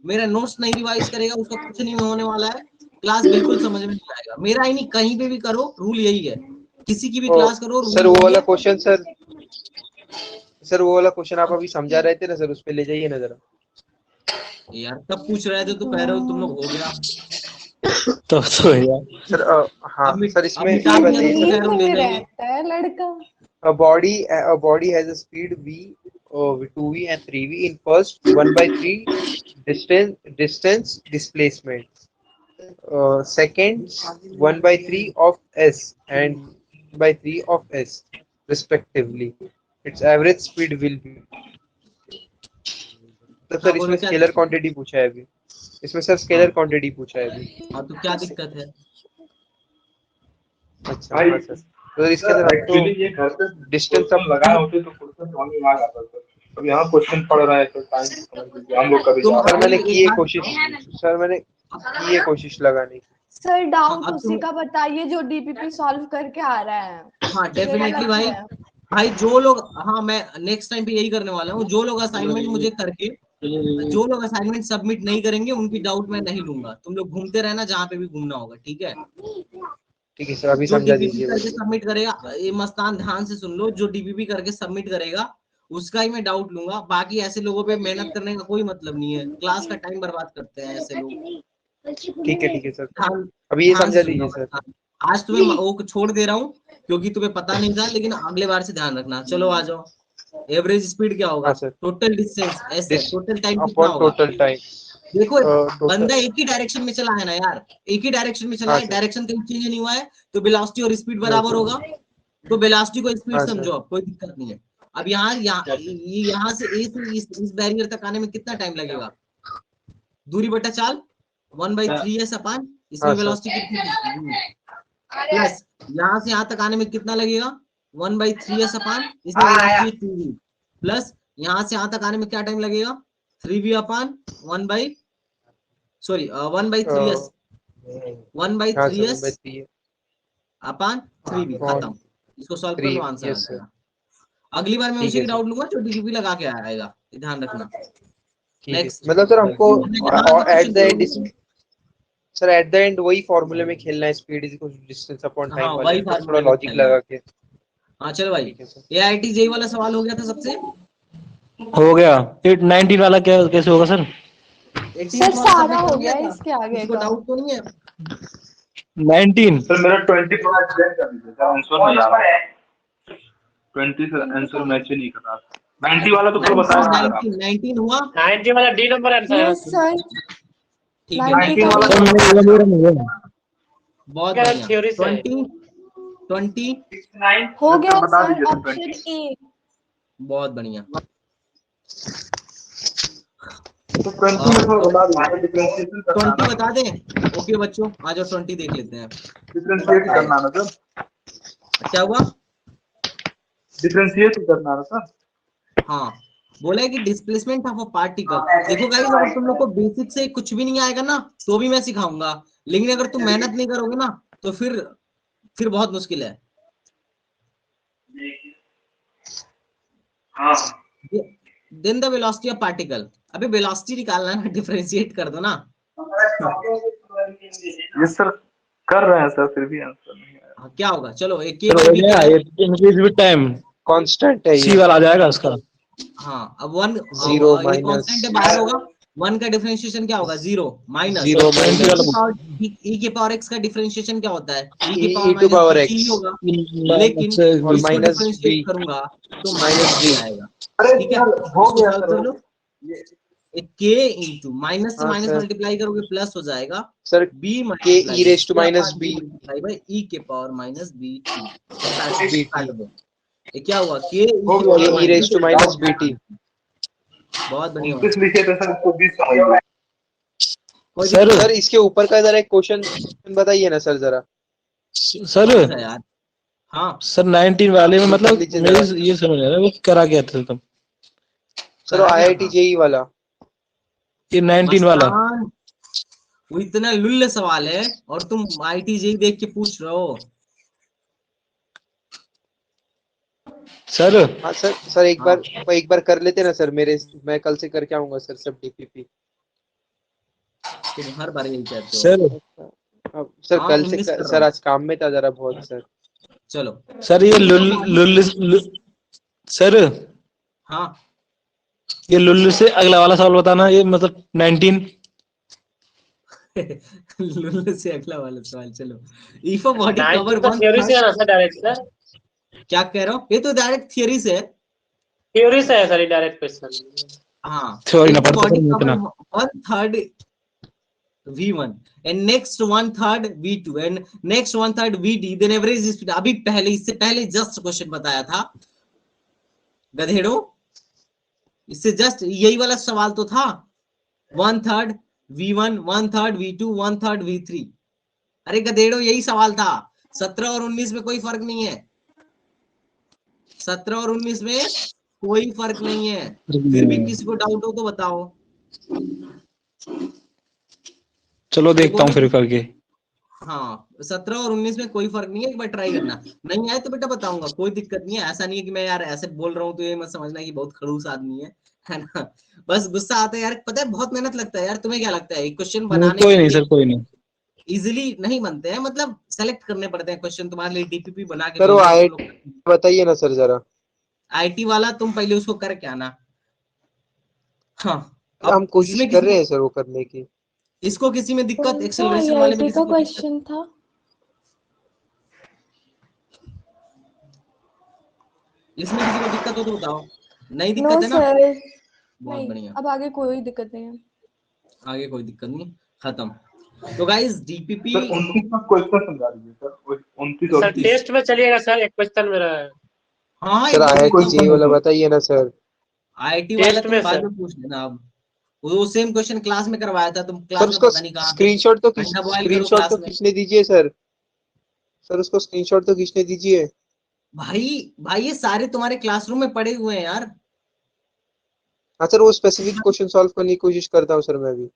मेरा नोट्स नहीं रिवाइज करेगा, उसका कुछ नहीं होने वाला है, क्लास बिल्कुल समझ में नहीं आएगा। मेरा ही नहीं, कहीं पे भी करो रूल यही है, किसी की भी क्लास करो सर रूल वो यही वाला है। क्वेश्चन सर वो वाला क्वेश्चन आप अभी समझा रहे थे ना सर, उस पे ले जाइए ना जरा। यार तब पूछ रहे थे तो कह रहे हो तुम लोग हो गया, तो यार सर हाँ अब सर इसमें मिटा ये दिया बताइए तो सर, कह रहे हो ले में जाइए। रहता है लड़का। a body has a speed v 2v and 3v in first 1/3 distance displacement, second 1/3 of s and 1/3 of s respectively, its average speed will be। तो हाँ सर बोलो इसमें क्या स्केलर दिक्कत क्वांटिटी पूछा है अभी, इसमें सर है? स्केलर क्वांटिटी पूछा है अभी। हाँ तो क्या दिक्कत है? अच्छा भाई हाँ सर, तो इसके अंदर हम एक्चुअली तो ये घर पे डिस्टेंस क्वेश्चन लगाए होते तो क्वेश्चन समझ में आ जाता सर। अब यहाँ क्वेश्चन पढ़ रहे हैं तो टाइम समझ लीजिए हम लोग कभी तुम जा सर रहे मैंने अभी की एक है बात, कोशिश, सर मैंने की है कोशिश लगाने की। सर हाँ डाउट अब उसी तुम, का बताइए जो डीपीपी सॉल्व करके आ रहा है। हाँ ये डेफिनेटली गलत भाई, है। भाई जो लोग, हाँ मैं नेक्स्ट टाइम पे यही करने वाला हूँ, जो लोग असाइनमेंट मुझे करके, जो लोग असाइनमेंट सबमिट नहीं करेंगे उनकी डाउट मैं नहीं लूंगा। तुम लोग घूमते रहना जहाँ पे भी घूमना होगा, ठीक है? ठीक है सर, अभी जो समझा डीपीपी दीजिए करके बस। सबमिट करेगा, ये मस्तान ध्यान से सुन लो, जो डीपीपी करके सबमिट करेगा उसका ही मैं डाउट लूंगा। बाकी ऐसे लोगों पे मेहनत करने का कोई मतलब नहीं है, क्लास का टाइम बर्बाद करते हैं ऐसे लोग। ठीक है सर, ध्यान अभी ये ध्यान से समझा सुनना दीजिए भाई। सर। हाँ, आज तुम्हें वो छोड़ दे रहा हूँ क्योंकि तुम्हें पता नहीं था, लेकिन अगले बार से ध्यान रखना। चलो आ जाओ। एवरेज स्पीड क्या होगा? हाँ सर, टोटल डिस्टेंस एस है, दिस टोटल टाइम कितना अपॉन होगा? टोटल टाइम, देखो टोटल। बंदा एक ही डायरेक्शन में चला है ना यार, एक ही डायरेक्शन में चला हाँ है, सर, डायरेक्शन कहीं चेंज नहीं हुआ है, तो वेलोसिटी और स्पीड नहीं बराबर सर, होगा। तो वेलोसिटी को स्पीड हाँ समझो, सर, अब कोई दिक्कत नहीं है। अब यहाँ से ए से इस बैरियर तक आने में कितना टाइम लगेगा? दूरी बटा चाल 1/3s अपान, इसमें हाँ सर, वेलोसिटी कितनी थी? प्लस यहाँ से यहाँ तक आने में कितना लगेगा? 1/3s अपान, इसमें वेलोसिटी 2v, प्लस यहाँ से यहाँ तक आने में क्या टाइम लगेगा? 3v अपान 1/3s, हाँ सर 1/3s 1/3 अपान 3v, अपॉन खत्म। इसको सॉल्व कर लो, 3, आंसर आ यस सर। जाएगा। अगली बार मैं ठीक उसी है की सर, डाउट लूंगा जो डीपीपी लगा के आएगा, ध्यान रखना। ठीक है, नेक्स्ट, मतलब सर हमको यहाँ से एट द क्वेश्चन एंड, करोगे। सर एट द एंड वही फॉर्मूले में खेलना है, speed is equal to distance upon हाँ टाइम वाले वही में, बस थोड़ा फार्मूले में लॉजिक खेलना है। लगा के। हाँ चलो भाई, ठीक है सर, AIT जेई वाला सवाल हो गया था सबसे। हो गया। 19 वाला क्या कैसे होगा सर? 18 सर वाला सारा सबमिट हो कर दिया गया था, इसके आगे किसी को का। डाउट तो नहीं है? 19 सर मेरा 20 थोड़ा एक्सप्लेन कर दीजिए सर, आंसर नहीं आ रहा। 20 से आंसर मैच ही नहीं कर रहा था। 90 वाला तो कल बताया था सर आपने। 19 हुआ, 90 वाला डी नंबर आंसर है। यस सर, ठीक है। 90 19 का वाला भी तो है। बताया था। बहुत क्या बढ़िया। थ्योरी से? 20 हो गया बता सर, दीजिए सर ऑप्शन 20। ए। बहुत बढ़िया। तो 20 में थोड़ा बता दीजिए, डिफरेंशिएशन करना 20 है बता ना, दें? ओके बच्चों आ जाओ, 20 देख लेते हैं। डिफरेंशिएट करना है ना सर, क्या हुआ? डिफरेंशिएट करना है ना सर। हाँ, बोला है कि डिस्प्लेसमेंट ऑफ अ पार्टिकल। देखो गाइस, अगर तुम लोग को बेसिक से कुछ भी नहीं आएगा ना तो भी मैं सिखाऊंगा, लेकिन अगर तुम मेहनत नहीं करोगे ना तो फिर बहुत मुश्किल है। हाँ then the velocity of particle. अबे वेलोसिटी निकालना है ना, डिफरेंशिएट कर दो ना। ये सर कर रहे हैं सर, फिर भी आंसर नहीं आया। हाँ, क्या होगा? चलो एक चलो हो b गया क्या है? ये, इंक्रीज विद टाइम। कांस्टेंट है सी ये, वाला आ जाएगा इसका। हाँ अब 1 0 ये माइनस कांस्टेंट है, बाहर होगा। 1 का डिफरेंशिएशन क्या होगा? 0 माइनस 0 20 वाला e के पावर x का डिफरेंशिएशन क्या होता है? e e के e to power power minus x ही होगा, लेकिन और इसको माइनस डिफरेंशिएट b करूंगा तो माइनस माइनस b। b आएगा। अरे ठीक है, सर हो इसको गया सॉल्व सर, कर लो। k इंटू माइनस से हाँ माइनस सर, मल्टीप्लाई करोगे प्लस हो जाएगा, sir b k multiply e raised to minus b multiply by e के पावर माइनस b bt, काट दो। ये क्या हुआ? k हो e गया k e raised to minus bt। बहुत बढ़िया। 29 लिखे थे सर, इसको 20 समझ में। कोई सर दिक्कत सर इसके ऊपर का जरा एक क्वेश्चन बताइए ना सर जरा। सर कौन सा यार? हाँ सर 19 वाले में मतलब लीजिए मेरी जरा। ये समझ आ रहा है वो करा क्या था तुम सर वो करा क्या IIT था जेई वाला। ये 19 वाला मस्तान, वो इतना लुल्ल सवाल है और तुम आईटी जेई देख के पूछ रहे हो। सर। हाँ सर, सर हाँ एक बार कर लेते ना सर मेरे, मैं कल से करके आऊंगा सर सब DPP। तुम हर बार यही कहते हो। सर अब सर हाँ कल से 19 कर रहा सर हूँ। आज काम में था जरा बहुत सर। चलो सर ये सर हाँ ये लुल्लु से अगला वाला सवाल बताना ये मतलब 19। लुल्ल से अगला वाला सवाल। चलो, इफ अ बॉडी कवर 19 तो वन थ्योरी से है थर्ड। ना सर, डायरेक्ट सर। क्या कह रहे हो? ये तो डायरेक्ट थियरी से है। थ्योरी से है सर, डायरेक्ट क्वेश्चन। हाँ, थ्योरी ना इफ द पढ़ते बॉडी सर कवर इतना। One third V1 and next one third V2 and next one third VD, then average speed। अभी पहले, इससे पहले जस्ट क्वेश्चन बताया था गधेड़ो, इससे जस्ट यही वाला सवाल तो था। One third V1, one third V2, one third V3। अरे गधेड़ो यही सवाल था। 17 और 19 में कोई फर्क नहीं है। 17 और 19 में कोई फर्क नहीं है। फिर भी किसी को डाउट हो तो बताओ। चलो देखता देखो हूँ मैं, फिर करके। हाँ 17 और 19 में कोई फर्क नहीं है। एक बार ट्राई करना, नहीं आए तो बेटा बताऊंगा, कोई दिक्कत नहीं है। ऐसा नहीं है कि मैं यार ऐसे बोल रहा हूँ तो ये मत समझना कि बहुत खड़ूस आदमी है ना। बस गुस्सा आता है यार, पता है बहुत मेहनत लगता है यार। तुम्हें क्या लगता है एक क्वेश्चन बनाने कोई के नहीं लिए सर कोई नहीं। इजिली नहीं बनते हैं, मतलब सेलेक्ट करने पड़ते हैं क्वेश्चन। तुम्हारे लिए डीपीपी बना के सर वो भेज रहे हैं तुम IIT लोग। बताइए ना सर जरा। आईटी वाला तुम पहले उसको करके आना। हाँ, हम अब कोशिश इसमें कर किसी रहे को, हैं सर वो करने की। इसको किसी में दिक्कत, कौन सा एक्सेलरेशन वाले में IIT किसी का को दिक्कत? क्वेश्चन था? इसमें किसी को दिक्कत हो तो बताओ। नहीं नो दिक्कत है ना? सर, बहुत नहीं, बढ़िया, अब आगे कोई दिक्कत नहीं है। आगे कोई दिक्कत नहीं, खत्म। तो गाइस डीपीपी, सर 29 में क्वेश्चन समझा दीजिए सर, 29 और सर 30। टेस्ट में चलिएगा सर, एक क्वेश्चन मेरा है। हाँ सर एक बार देखता IIT हूँ। जेई वाला बताइए ना सर। आईटी वाला टेस्ट तुम में बाद सर। में पूछ लेना। अब वो सेम क्वेश्चन क्लास में करवाया था, तुम सर क्लास में उसको पता नहीं कहाँ थे। अंडा बॉयल करो स्क्रीनशॉट तो क्लास में। खींचने दीजिए सर। सर उसको स्क्रीनशॉट तो खींचने दीजिए। भाई भाई ये सारे तुम्हारे क्लासरूम में पड़े हुए हैं यार। हाँ सर वो स्पेसिफिक क्वेश्चन सॉल्व करने की कोशिश करता हूँ सर मैं भी।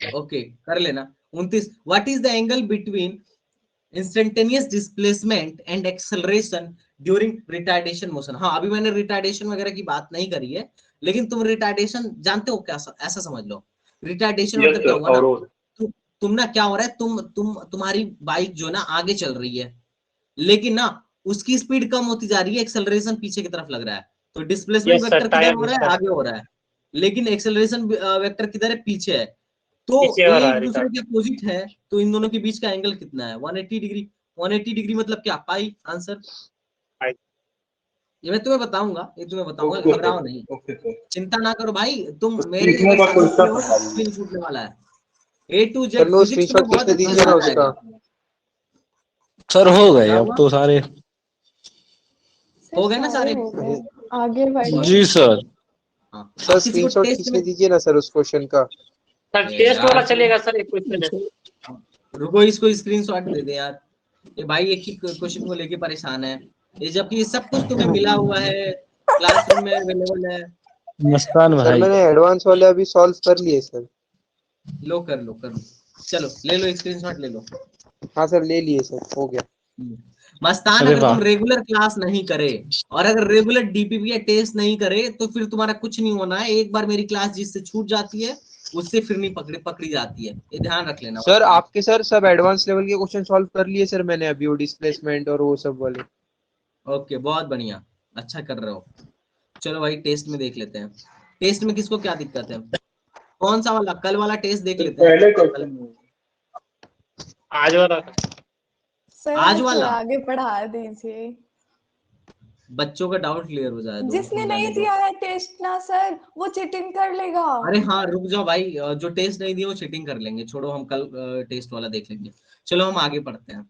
ओके कर लेना। 29, what is the angle between instantaneous displacement and acceleration during retardation motion? हाँ, अभी मैंने रिटार्डेशन वगैरह की बात नहीं करी है, लेकिन तुम रिटार्डेशन जानते हो क्या? ऐसा समझ लो, रिटार्डेशन यस मतलब क्या सर, हुआ ना, अवरोध। तुम ना क्या हो रहा है, तुम्हारी बाइक जो ना आगे चल रही है, लेकिन ना उसकी स्पीड कम होती जा रही है, एक्सेलरेशन पीछे की तरफ लग रहा है। तो डिस्प्लेसमेंट यस सर, वेक्टर किधर टायर हो भी रहा है? सर आगे हो रहा है। लेकिन एक्सेलरेशन वेक्टर किधर है? पीछे है। तो पीछे ये हो रहा है एक दूसरे रिटार्ड। के अपोजिट है, तो इन दोनों के बीच का एंगल कितना है? 180 डिग्री। 180 डिग्री मतलब क्या? पाई। आंसर ये मैं तुम्हें बताऊंगा, ये तुम्हें बताऊंगा, ओके सर, घबराओ नहीं, ओके सर। चिंता ना करो भाई। तुम तो मेरे सीखने अगर का साथ क्वेश्चन खड़े हो तो समझा दीजिए। स्क्रीन फूटने वाला है। ए टू सर जेड मैं वो फिजिक्स तुम्हें स्क्रीनशॉट बहुत खींचने अच्छे दीजिए से ना आ उसका। जाएगा। सर हो गए क्या अब हुआ? तो सारे। सर हो गए ना सारे? हो गए, आगे बढ़े। जी सर। हाँ, सर अब किसी को स्क्रीनशॉट टेस्ट खींचने में, दीजिए ना सर उस क्वेश्चन का। सर अरे टेस्ट वाला यार चलेगा सर, एक क्वेश्चन है। रुको, इसको स्क्रीनशॉट दे दे यार। ये भाई एक ही क्वेश्चन को लेके परेशान है, ये जबकि ये सब कुछ तुम्हें मिला हुआ है, क्लासरूम में अवेलेबल है। मस्तान सर भाई। मैंने एडवांस वाले अभी सॉल्व कर लिए सर। लो कर लो कर लो, चलो ले लो स्क्रीनशॉट ले लो। हाँ सर ले लिए सर, हो गया। मस्तान, अरे अगर वाह। तुम रेगुलर क्लास नहीं करे और अगर रेगुलर डीपीपी टेस्ट नहीं करे तो फिर तुम्हारा कुछ नहीं होना है। एक बार मेरी क्लास जिससे छूट जाती है उससे फिर नहीं पकड़ी जाती है, ये ध्यान रख लेना सर मस्तान। आपके सर सब एडवांस लेवल के क्वेश्चन सॉल्व कर लिए सर मैंने अभी, वो डिस्प्लेसमेंट और वो सब वाले। ओके बहुत बढ़िया, अच्छा कर रहे हो। चलो भाई टेस्ट में देख लेते हैं, टेस्ट में किसको क्या दिक्कत है। कौन सा वाला? कल वाला टेस्ट देख लेते हैं। पहले कल, क्वेश्चन आज वाला। आज सर थोड़ा वाला, आगे पढ़ा दीजिए। बच्चों का डाउट क्लियर हो जाए, दो जिसने हो नहीं जाने दो। दिया है टेस्ट ना सर, वो चीटिंग कर लेगा। अरे हाँ रुक जाओ भाई, जो टेस्ट नहीं दिए वो चीटिंग कर लेंगे, छोड़ो, हम कल टेस्ट वाला देख लेंगे। चलो हम आगे पढ़ते हैं।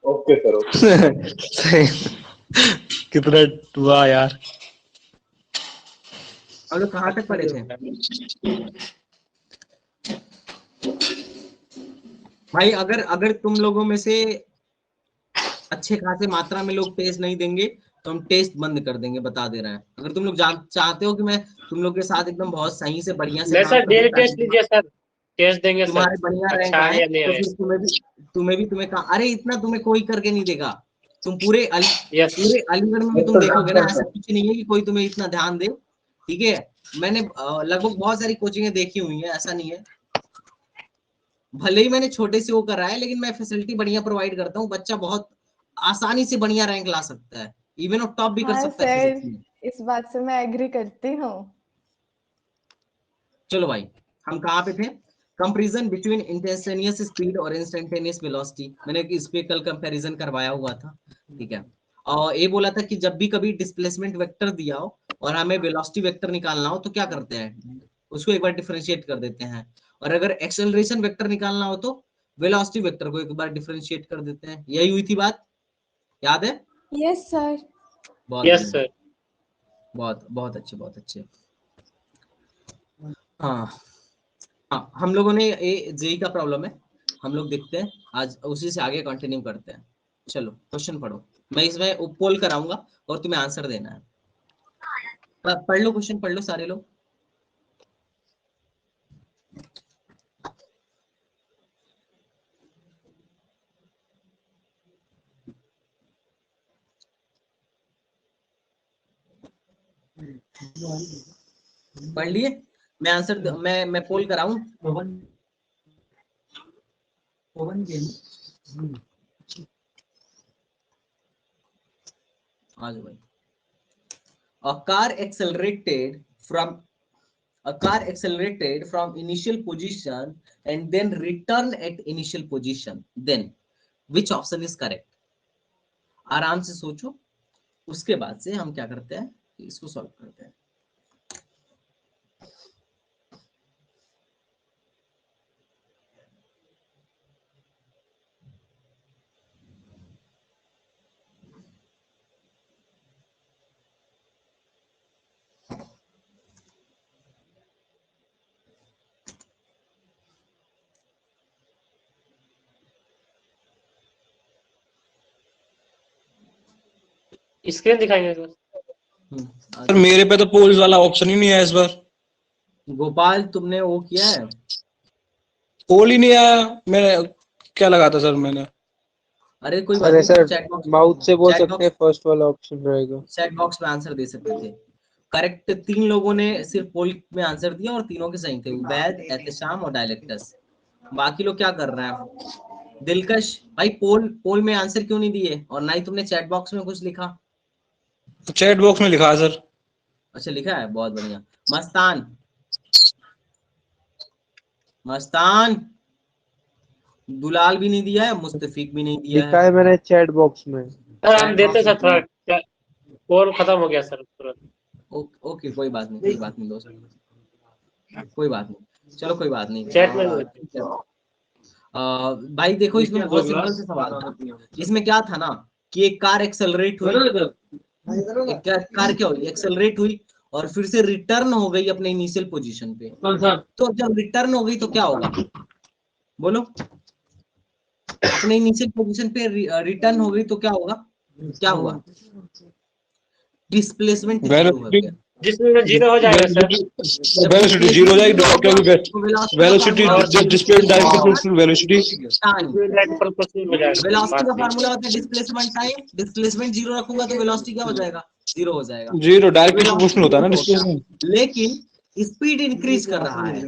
Okay sir, okay. सही। कितना वाह यार। और लोग कहाँ तक पढ़े थे भाई? अगर अगर तुम लोगों में से अच्छे खासे मात्रा में लोग टेस्ट नहीं देंगे तो हम टेस्ट बंद कर देंगे, बता दे रहे हैं। अगर तुम लोग चाहते हो कि मैं तुम लोग के साथ एकदम बहुत सही से बढ़िया से नहीं काम सर, करूं डेली ताकि टेस्ट लीजिए सर, टेस्ट देंगे सर, तुम्हारे बढ़िया रैंक अच्छा है आए, या नहीं तो आए। फिर तुम्हें कहा, अरे इतना तुम्हें कोई करके नहीं देगा। तुम पूरे यस अलीगढ़ में भी तुम देखोगे ना, ऐसा कुछ नहीं है कि कोई तुम्हें इतना ध्यान दे। ठीक है, मैंने लगभग बहुत सारी कोचिंगें देखी हुई है, ऐसा नहीं है। भले ही मैंने छोटे से वो करा है, लेकिन मैं फैसिलिटी बढ़िया प्रोवाइड करता हूँ। बच्चा बहुत आसानी से बढ़िया रैंक ला सकता है, इवन और टॉप भी कर हाँ सकता है सर, फिजिक्स में। इस बात से मैं एग्री करती हूँ। चलो भाई, हम कहाँ पे थे? कंपैरिजन बिटवीन इंस्टेंटेनियस स्पीड और इंस्टेंटेनियस वेलोसिटी। मैंने इस पे कल कंपैरिजन करवाया हुआ था, ठीक है। और ये बोला था कि जब भी कभी डिस्प्लेसमेंट वेक्टर दिया हो और हमें वेलोसिटी वेक्टर निकालना हो तो क्या करते हैं, उसको एक बार डिफरेंशिएट कर देते हैं। और अगर एक्सेलरेशन वेक्टर निकालना हो तो वेलोसिटी वेक्टर को एक बार डिफरेंशिएट कर देते हैं। यही हुई थी बात, याद है? Yes sir. बहुत यस बढ़िया, सर। बहुत अच्छे, बहुत अच्छे। हाँ हाँ, हम लोगों ने ये जेई का प्रॉब्लम है, हम लोग देखते हैं आज, उसी से आगे कंटिन्यू करते हैं। चलो क्वेश्चन पढ़ो, मैं इसमें पोल कराऊंगा और तुम्हें आंसर देना है। पढ़ लो क्वेश्चन, पढ़ लो सारे लोग। पढ़ लिए? मैं आंसर मैं पोल कराऊं? आ जाओ भाई। A car accelerated from initial position and then return at initial position, then which option is correct? आराम से सोचो, उसके बाद से हम क्या करते हैं, इसको सॉल्व करते हैं। स्क्रीन दिखाएंगे सर। सर मेरे पे तो पोल्स वाला ऑप्शन ही नहीं है इस बार। गोपाल, तुमने वो किया है? पोल ही नहीं आया, मैंने क्या लगा था सर मैंने? अरे कोई बात सर नहीं, ऐसा चैट बॉक्स माउथ से बोल सकते हैं, फर्स्ट वाला ऑप्शन रहेगा। चैट बॉक्स में आंसर दे सकते थे। करेक्ट 3 लोगों ने सिर्फ पोल में आंसर दिया और तीनों के सही थे, वैद, एहतेशाम और डायलेक्टस। बाकी लोग क्या कर रहे हैं? दिलकश भाई, पोल में आंसर क्यों नहीं दिए, और ना ही तुमने चैट बॉक्स में कुछ लिखा? चैट बॉक्स में लिखा है सर। अच्छा लिखा है, बहुत बढ़िया। मस्तान दुलाल भी नहीं दिया है, मुस्तफीक भी नहीं दिया लिखा है मैंने चैट बॉक्स में। सर हम देते सर, थोड़ा पोल खत्म हो गया सर तुरंत। ओके कोई बात नहीं दोस्त, कोई बात नहीं, चलो कोई बात नहीं। चैट में भाई देखो, इसमें बहुत सिंपल से सवाल था। इसमें क्या था ना कि एक कार एक्सेलरेट हुई, एक कार क्या हुई, एक्सेलरेट हुई और फिर से रिटर्न हो गई अपने इनिशियल पोजीशन पे। तो जब रिटर्न हो गई तो क्या होगा, बोलो? अपने इनिशियल पोजीशन पे रिटर्न हो गई तो क्या होगा, क्या हुआ? डिस्प्लेसमेंट जीरो हो गया, जिसमें जीरो हो जाएगा सर। वेलोसिटी जीरो हो जाएगी, क्योंकि वेलोसिटी जब displacement direct proportional velocity. Velocity का फार्मूला होता है डिस्प्लेसमेंट टाइम, डिस्प्लेसमेंट जीरो रखूंगा तो वेलोसिटी क्या हो जाएगा, जीरो हो जाएगा। जीरो डायरेक्ट प्रोपोर्शनल होता है ना डिस्प्लेसमेंट। लेकिन स्पीड इंक्रीज कर रहा है।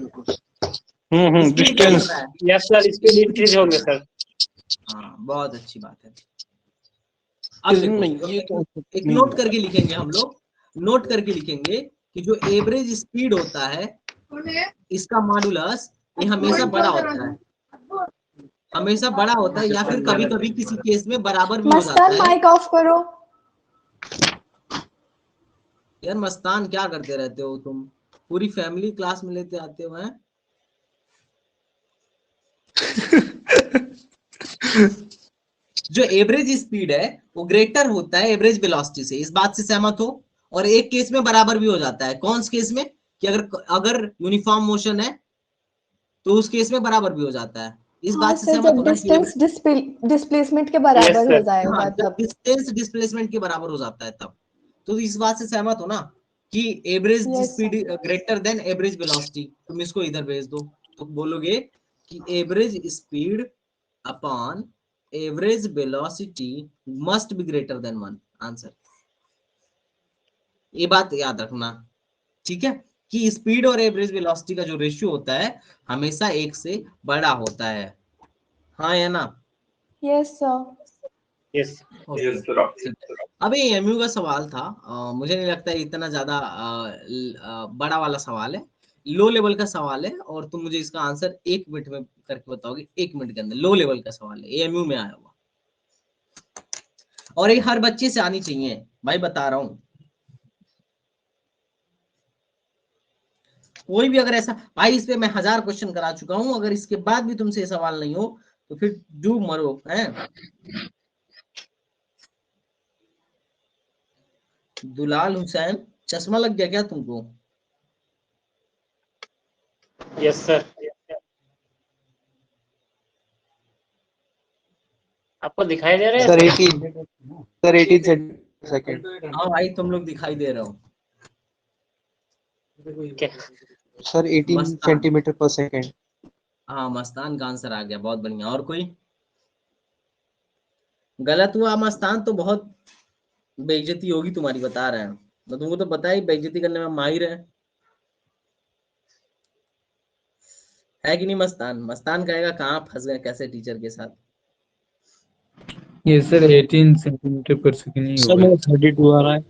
Distance. Yes sir, speed increase होंगे सर। हाँ बहुत अच्छी बात है। अब देखो, एक नोट करके लिखेंगे हम लोग, नोट करके लिखेंगे कि जो एवरेज स्पीड होता है इसका मॉडुलस ये हमेशा बड़ा होता है, हमेशा बड़ा होता है, या फिर कभी कभी किसी केस में बराबर भी हो जाता मस्तान है। माइक ऑफ करो। यार मस्तान क्या करते रहते हो तुम, पूरी फैमिली क्लास में लेते आते हो हैं? जो एवरेज स्पीड है वो ग्रेटर होता है एवरेज वेलोसिटी से, इस बात से सहमत हो? और एक केस में बराबर भी हो जाता है, कौन से केस में? कि अगर यूनिफॉर्म मोशन है तो उस केस में बराबर भी हो जाता है। इस हाँ बात से सर, सहमत जब हो ना कि डिस्टेंस डिस्प्लेसमेंट के यस बराबर हो सर। जाएगा हाँ, जब तब। डिस्टेंस डिस्प्लेसमेंट के बराबर हो जाता है तब, तो इस बात से सहमत हो ना कि average yes speed greater than average velocity. तुम इसको इधर भेज दो तो बोलोगे कि average speed upon average velocity must be greater than 1। Answer, ये बात याद रखना, ठीक है, कि स्पीड और एवरेज वेलोसिटी का जो रेशियो होता है हमेशा 1 से बड़ा होता है। हाँ या ना? Yes sir. यस। ओके, अब ये एमयू का सवाल था। मुझे नहीं लगता है इतना ज्यादा बड़ा वाला सवाल है, लो लेवल का सवाल है, और तुम मुझे इसका आंसर 1 मिनट में करके बताओगे, 1 मिनट के अंदर। लो लेवल का सवाल है, एमयू में आया हुआ, और ये हर बच्चे से आनी चाहिए भाई, बता रहा हूँ। कोई भी अगर ऐसा, भाई इस पे मैं 1000 क्वेश्चन करा चुका हूँ, अगर इसके बाद भी तुमसे ये सवाल नहीं हो तो फिर डूब मरो, हैं? दुलाल हुसैन, चश्मा लग गया क्या तुमको? Yes sir. आपको दिखाई दे रहा है सर सर? 18 सेकंड। हाँ भाई, तुम लोग दिखाई दे रहे हो। क्या? सर 18 मस्तान, सेंटीमीटर पर सेकंड। हाँ मस्तान का आंसर आ गया, बहुत बढ़िया। और कोई? गलत हुआ मस्तान तो बहुत बेइज्जती होगी तुम्हारी, बता रहे हैं, तो तुमको तो पता ही बेइज्जती करने में माहिर है कि नहीं मस्तान? मस्तान कहेगा कहाँ फंस गए, कैसे टीचर के साथ। ये सर 18 सेंटीमीटर पर सेकंड ही सर होगा। मेरा 32 आ रहा है।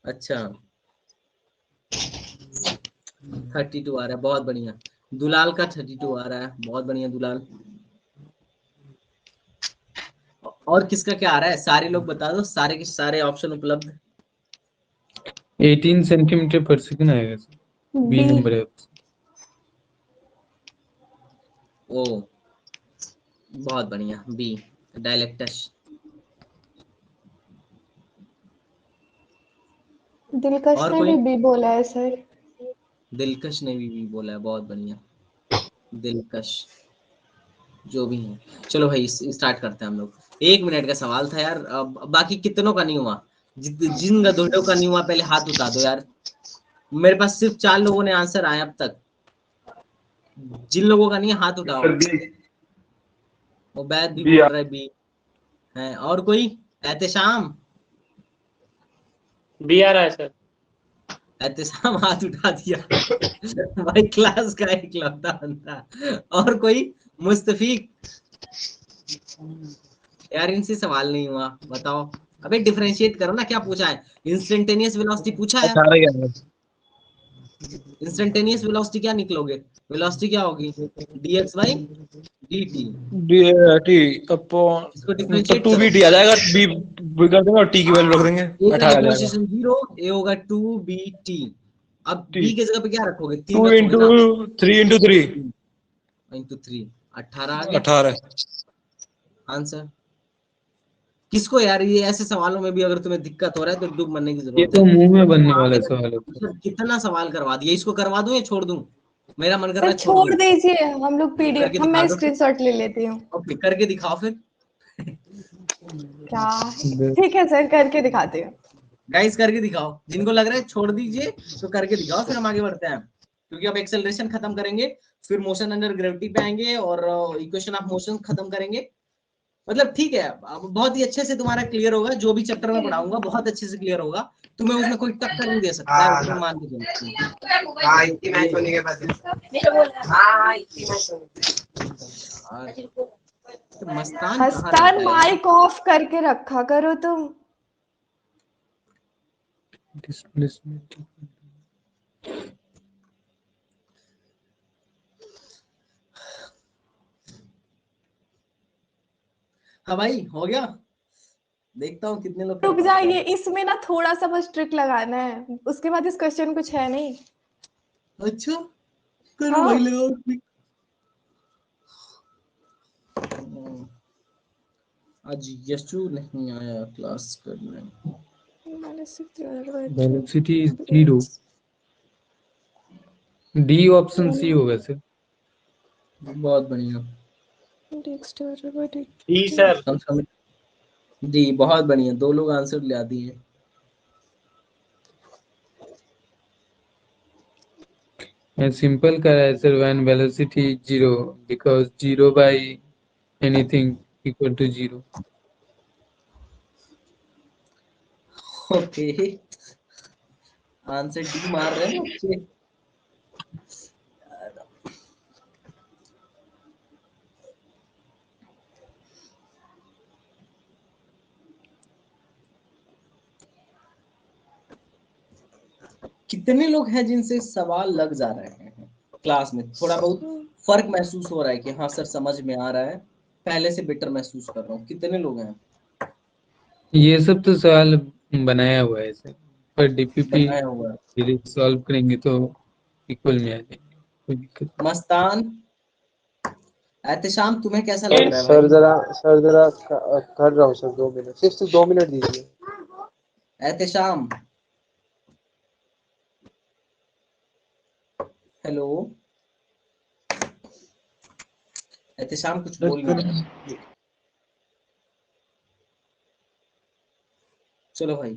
अच्छा, 32 आ रहा है, बहुत बढ़िया। दुलाल का 32 आ रहा है, बहुत बढ़िया दुलाल। और किसका क्या आ रहा है, सारे लोग बता दो, सारे के सारे ऑप्शन उपलब्ध। 18 सेंटीमीटर पर सेकंड आएगा सर, बी बी। नंबर है। ओ, बहुत बढ़िया, बी, डायलेक्टस। दिलकश और ने कोई? भी बी बोला है सर। दिलकश ने भी बोला है, बहुत बढ़िया, दिलकश, जो भी है। चलो भाई, स्टार्ट करते हैं हम लोग। 1 मिनट का सवाल था यार, अब बाकी कितनों का नहीं हुआ? जिन गधों का नहीं हुआ पहले हाथ उठा दो यार। मेरे पास सिर्फ 4 लोगों ने आंसर आया अब तक, जिन लोगों का नहीं है हाथ उठाओ। Sir B. उबैद भी बी बोल रहा है बी है, और कोई? एहतेशाम, बी आ रहा है सर। एहतेशाम हाथ उठा दिया भाई, क्लास का इकलौता बंदा। और कोई? मुस्तफीक, यार इनसे सवाल नहीं हुआ, बताओ। अबे डिफरेंशिएट करो ना, क्या पूछा है? इंस्टेंटेनियस वेलोसिटी पूछा है। 18 के अंदर। इंस्टेंटेनियस वेलोसिटी क्या निकलोगे? वेलोसिटी क्या होगी? dx by dt। T upon, इसको तो डिफरेंशिएट 2 करो। बी टी आ जाएगा, बी बी कर देंगे और टी की वैल्यू रख देंगे, ए का 18 आ जाएगा। डिफरेंशिएशन 0, ए होगा 2bt। अब टी b के जगह पे क्या रखोगे? 3 2 रखोगे इंटू ना, 3 इंटू 3 इंटू 3, 18 आ गया 18। आंसर। किसको यार, ये ऐसे सवालों में भी अगर तुम्हें दिक्कत हो रहा है तो डूब मरने की ये जरूरत तो है। मुंह में बनने वाला आपने सवाल है सर। कितना सवाल करवा दिया, इसको करवा दूं या छोड़ दूं? मेरा मन कर रहा सर है छोड़ छोड़ दूं। दीजिए, हम लोग करके पीडीएफ, हम दिखा मैं दो फिर। स्क्रीनशॉट ले लेती हूँ। ओके, करके दिखाओ फिर। क्या? ठीक है सर, करके दिखाती हूँ। गाइस करके दिखाओ, जिनको लग रहा है छोड़ दीजिए तो करके दिखाओ, फिर हम आगे बढ़ते हैं, क्योंकि अब एक्सेलरेशन खत्म करेंगे, फिर मोशन अंडर ग्रेविटी पे आएंगे, और इक्वेशन ऑफ मोशन खत्म करेंगे। मतलब ठीक है, अब बहुत ही अच्छे से तुम्हारा क्लियर होगा, जो भी चैप्टर में पढ़ाऊंगा बहुत अच्छे से क्लियर होगा, तुम्हें उसमें कोई टक्कर नहीं दे सकता है, उसमें मान के चलो। मस्तान कहाँ हस्तान रहता है यार? माइक ऑफ करके रखा करो तुम। डिस्प्लेसमेंट। हाँ भाई, हो गया, देखता हूँ कितने लोग कर रुक पाते जाइए, हैं। इसमें ना थोड़ा सा बस ट्रिक लगाना है, उसके बाद इस क्वेश्चन कुछ है नहीं। अच्छा, करो हाँ। भाई, लगाओ। आज यशु नहीं आया क्लास करने। Velocity is 0। D option C होगा सर। बहुत बढ़िया। dx divided by dt. जी सर। हम समझ जी, बहुत बढ़िया, 2 लोग आंसर ला दिए। And simple करा है sir when velocity is 0 because 0 by anything equal to 0. Okay, answer D मार रहे हैं बच्चे। कितने लोग हैं जिनसे सवाल लग जा रहे हैं क्लास में, थोड़ा बहुत फर्क महसूस हो रहा है कि हाँ सर समझ में आ रहा है, पहले से बेटर महसूस कर रहा हूँ? कितने लोग हैं? ये सब तो सवाल बनाया हुआ है सर, पर डीपीपी बनाया हुआ है। धीरे सॉल्व करेंगे तो इक्वल में आ जाएंगे, कोई दिक्कत नहीं। मस्तान, एहतेशाम, तुम्हें कैसा लग रहा है सर भाई? जरा कर रहा हूँ सर, 2 मिनट, सिर्फ 2 मिनट दीजिए। एहतेशाम, हेलो, एहतेशाम कुछ बोल नहीं रहा है। चलो भाई,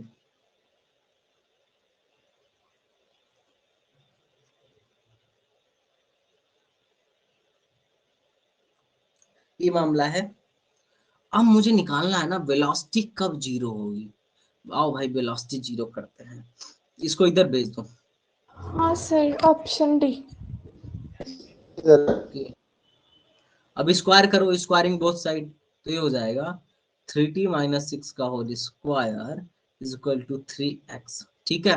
ये मामला है। अब मुझे निकालना है ना वेलोसिटी कब जीरो होगी। आओ भाई वेलोसिटी जीरो करते हैं, इसको इधर भेज दो। हाँ सर, ऑप्शन डी। अब स्क्वायर करो, स्क्वायरिंग बोथ साइड, तो ये हो जाएगा 3t माइनस 6 का whole square is equal to 3x। ठीक है,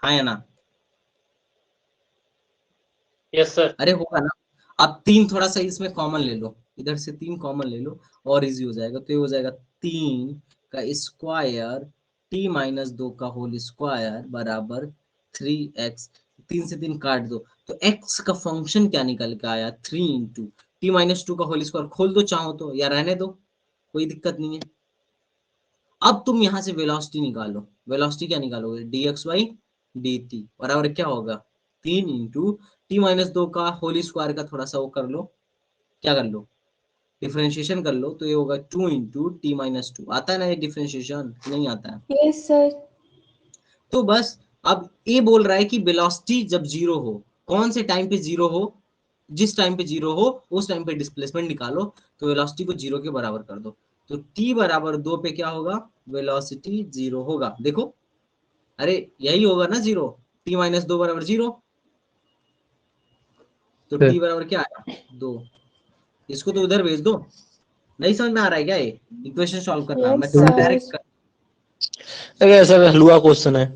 हाँ या ना? Yes sir. अरे होगा ना। अब 3 थोड़ा सा इसमें कॉमन ले लो, इधर से 3 कॉमन ले लो और इजी हो जाएगा। तो ये हो जाएगा 3 का स्क्वायर t माइनस 2 का होल स्क्वायर बराबर 3x। 3 से 3 काट दो तो x का फंक्शन क्या निकल के आया, 3 इंटू टी माइनस 2 का होल स्क्वायर। खोल दो चाहो तो या रहने दो, कोई दिक्कत नहीं है। अब तुम यहाँ से वेलोसिटी निकालो, वेलोसिटी क्या निकालोगे, dx बाई dt बराबर क्या होगा, 3 इंटू टी माइनस 2 का होल स्क्वायर का थोड़ा सा वो कर लो, क्या कर लो, डिफरेंशिएशन कर लो। तो ये होगा 2 इंटू टी माइनस 2। आता है ना ये डिफरेंशिएशन, नहीं आता है? Yes sir. तो बस अब ये बोल रहा है कि वेलोसिटी जब जीरो हो, कौन से टाइम पे जीरो हो, जिस टाइम पे जीरो हो उस टाइम पे डिस्प्लेसमेंट निकालो, तो वेलोसिटी को जीरो के बराबर कर दो। तो t बराबर 2 पे क्या होगा, वेलोसिटी जीरो होगा। देखो, अरे यही होगा ना जीरो, t माइनस 2 बराबर जीरो। तो t बराबर क्या आया, 2। इसको तो उधर भेज दो। नहीं समझ में आ रहा है क्या, ये इक्वेशन सॉल्व करना, मैं यस तुम्हें सर। डायरेक्ट अरे सर हलवा क्वेश्चन है।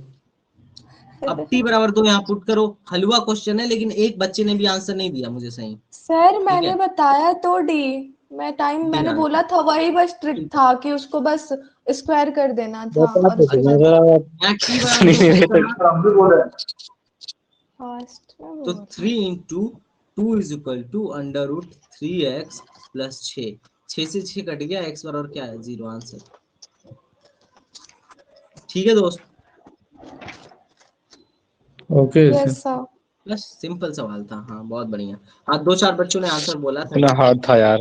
अब t बराबर 2 यहाँ पुट करो। हलवा क्वेश्चन है, लेकिन एक बच्चे ने भी आंसर नहीं दिया मुझे सही। सर ठीक मैंने है, बताया तो डी, मैंने देना बोला था, वही बस ट्रिक था कि उसको बस स्क्वायर कर देना था बता और तो उसके देना बाद सर आप। यहाँ t बराबर नहीं 2 नहीं पुट करना। सर हम भी बोले फास्ट में तो बोल 3 into 2 is equal to under root 3x plus 6। 6 से 6 कट गया, x बराबर क्या है, 0 आंसर। ठीक है दोस्त, ओके सर। Yes sir. बस सिंपल सवाल था। हाँ बहुत बढ़िया। हाँ 2-4 बच्चों ने आंसर बोला था। इतना हार्ड था यार।